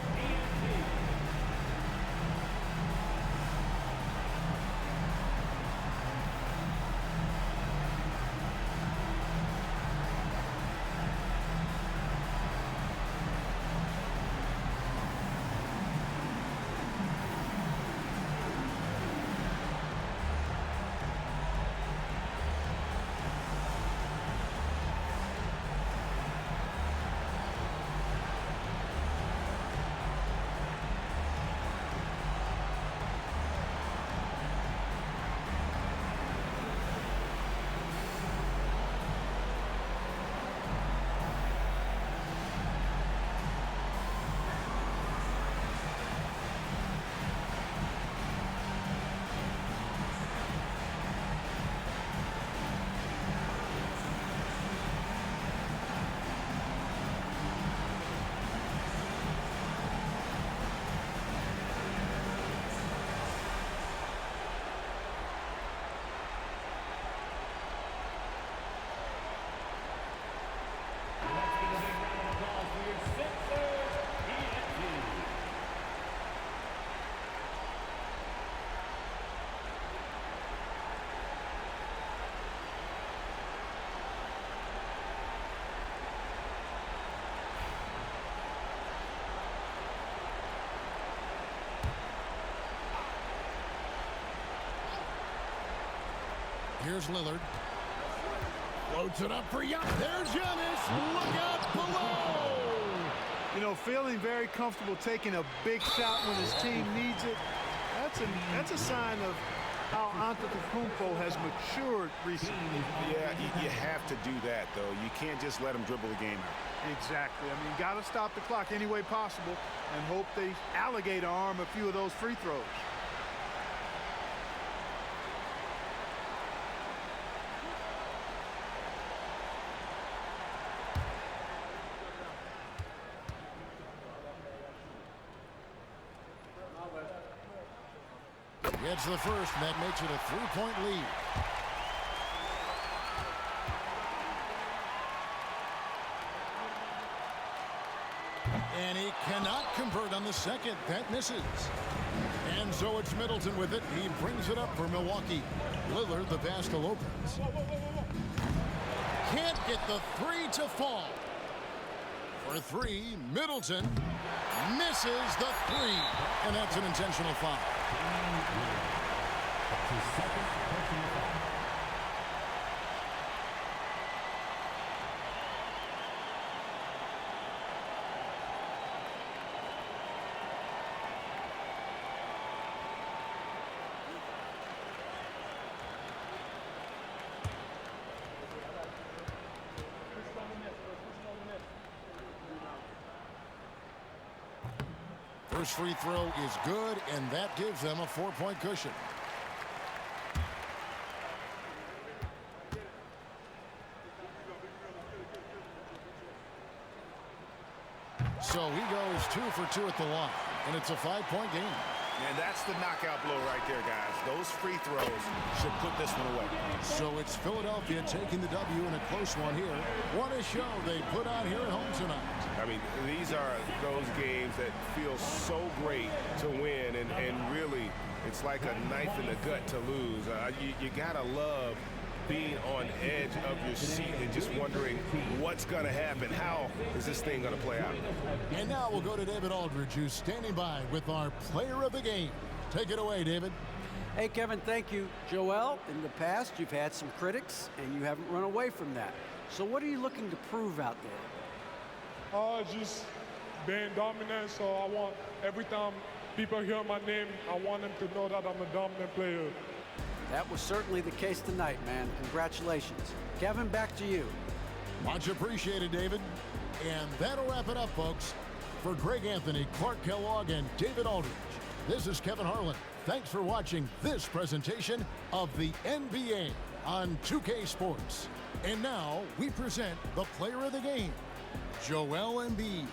Speaker 1: Here's Lillard. Floats it up for Giannis. There's Giannis. Look out below.
Speaker 3: You know, feeling very comfortable taking a big shot when his team needs it. That's a sign of how Antetokounmpo has matured recently.
Speaker 2: Yeah, you have to do that, though. You can't just let him dribble the game out.
Speaker 3: Exactly. I mean, got to stop the clock any way possible and hope they alligator arm a few of those free throws.
Speaker 1: Gets the first, and that makes it a 3-point lead. And he cannot convert on the second. That misses. And so it's Middleton with it. He brings it up for Milwaukee. Lillard, the pass to Lopez. Can't get the three to fall. For three, Middleton misses the three. And that's an intentional foul. First free throw is good, and that gives them a 4-point cushion. So he goes 2 for 2 at the line, and it's a 5-point game.
Speaker 5: And that's the knockout blow right there, guys. Those free throws should put this one away.
Speaker 1: So it's Philadelphia taking the W in a close one here. What a show they put on here at home tonight.
Speaker 5: I mean, these are those games that feel so great to win, and really, it's like a knife in the gut to lose. You gotta love being on edge of your seat and just wondering what's going to happen. How is this thing going to play out?
Speaker 1: And now we'll go to David Aldridge, who's standing by with our player of the game. Take it away, David.
Speaker 4: Hey, Kevin, thank you. Joel, in the past, you've had some critics, and you haven't run away from that. So what are you looking to prove out there?
Speaker 9: Just being dominant, so I want, every time people hear my name, I want them to know that I'm a dominant player.
Speaker 4: That was certainly the case tonight, man. Congratulations. Kevin, back to you.
Speaker 1: Much appreciated, David. And that'll wrap it up, folks. For Greg Anthony, Clark Kellogg, and David Aldridge, this is Kevin Harlan. Thanks for watching this presentation of the NBA on 2K Sports. And now we present the player of the game, Joel Embiid.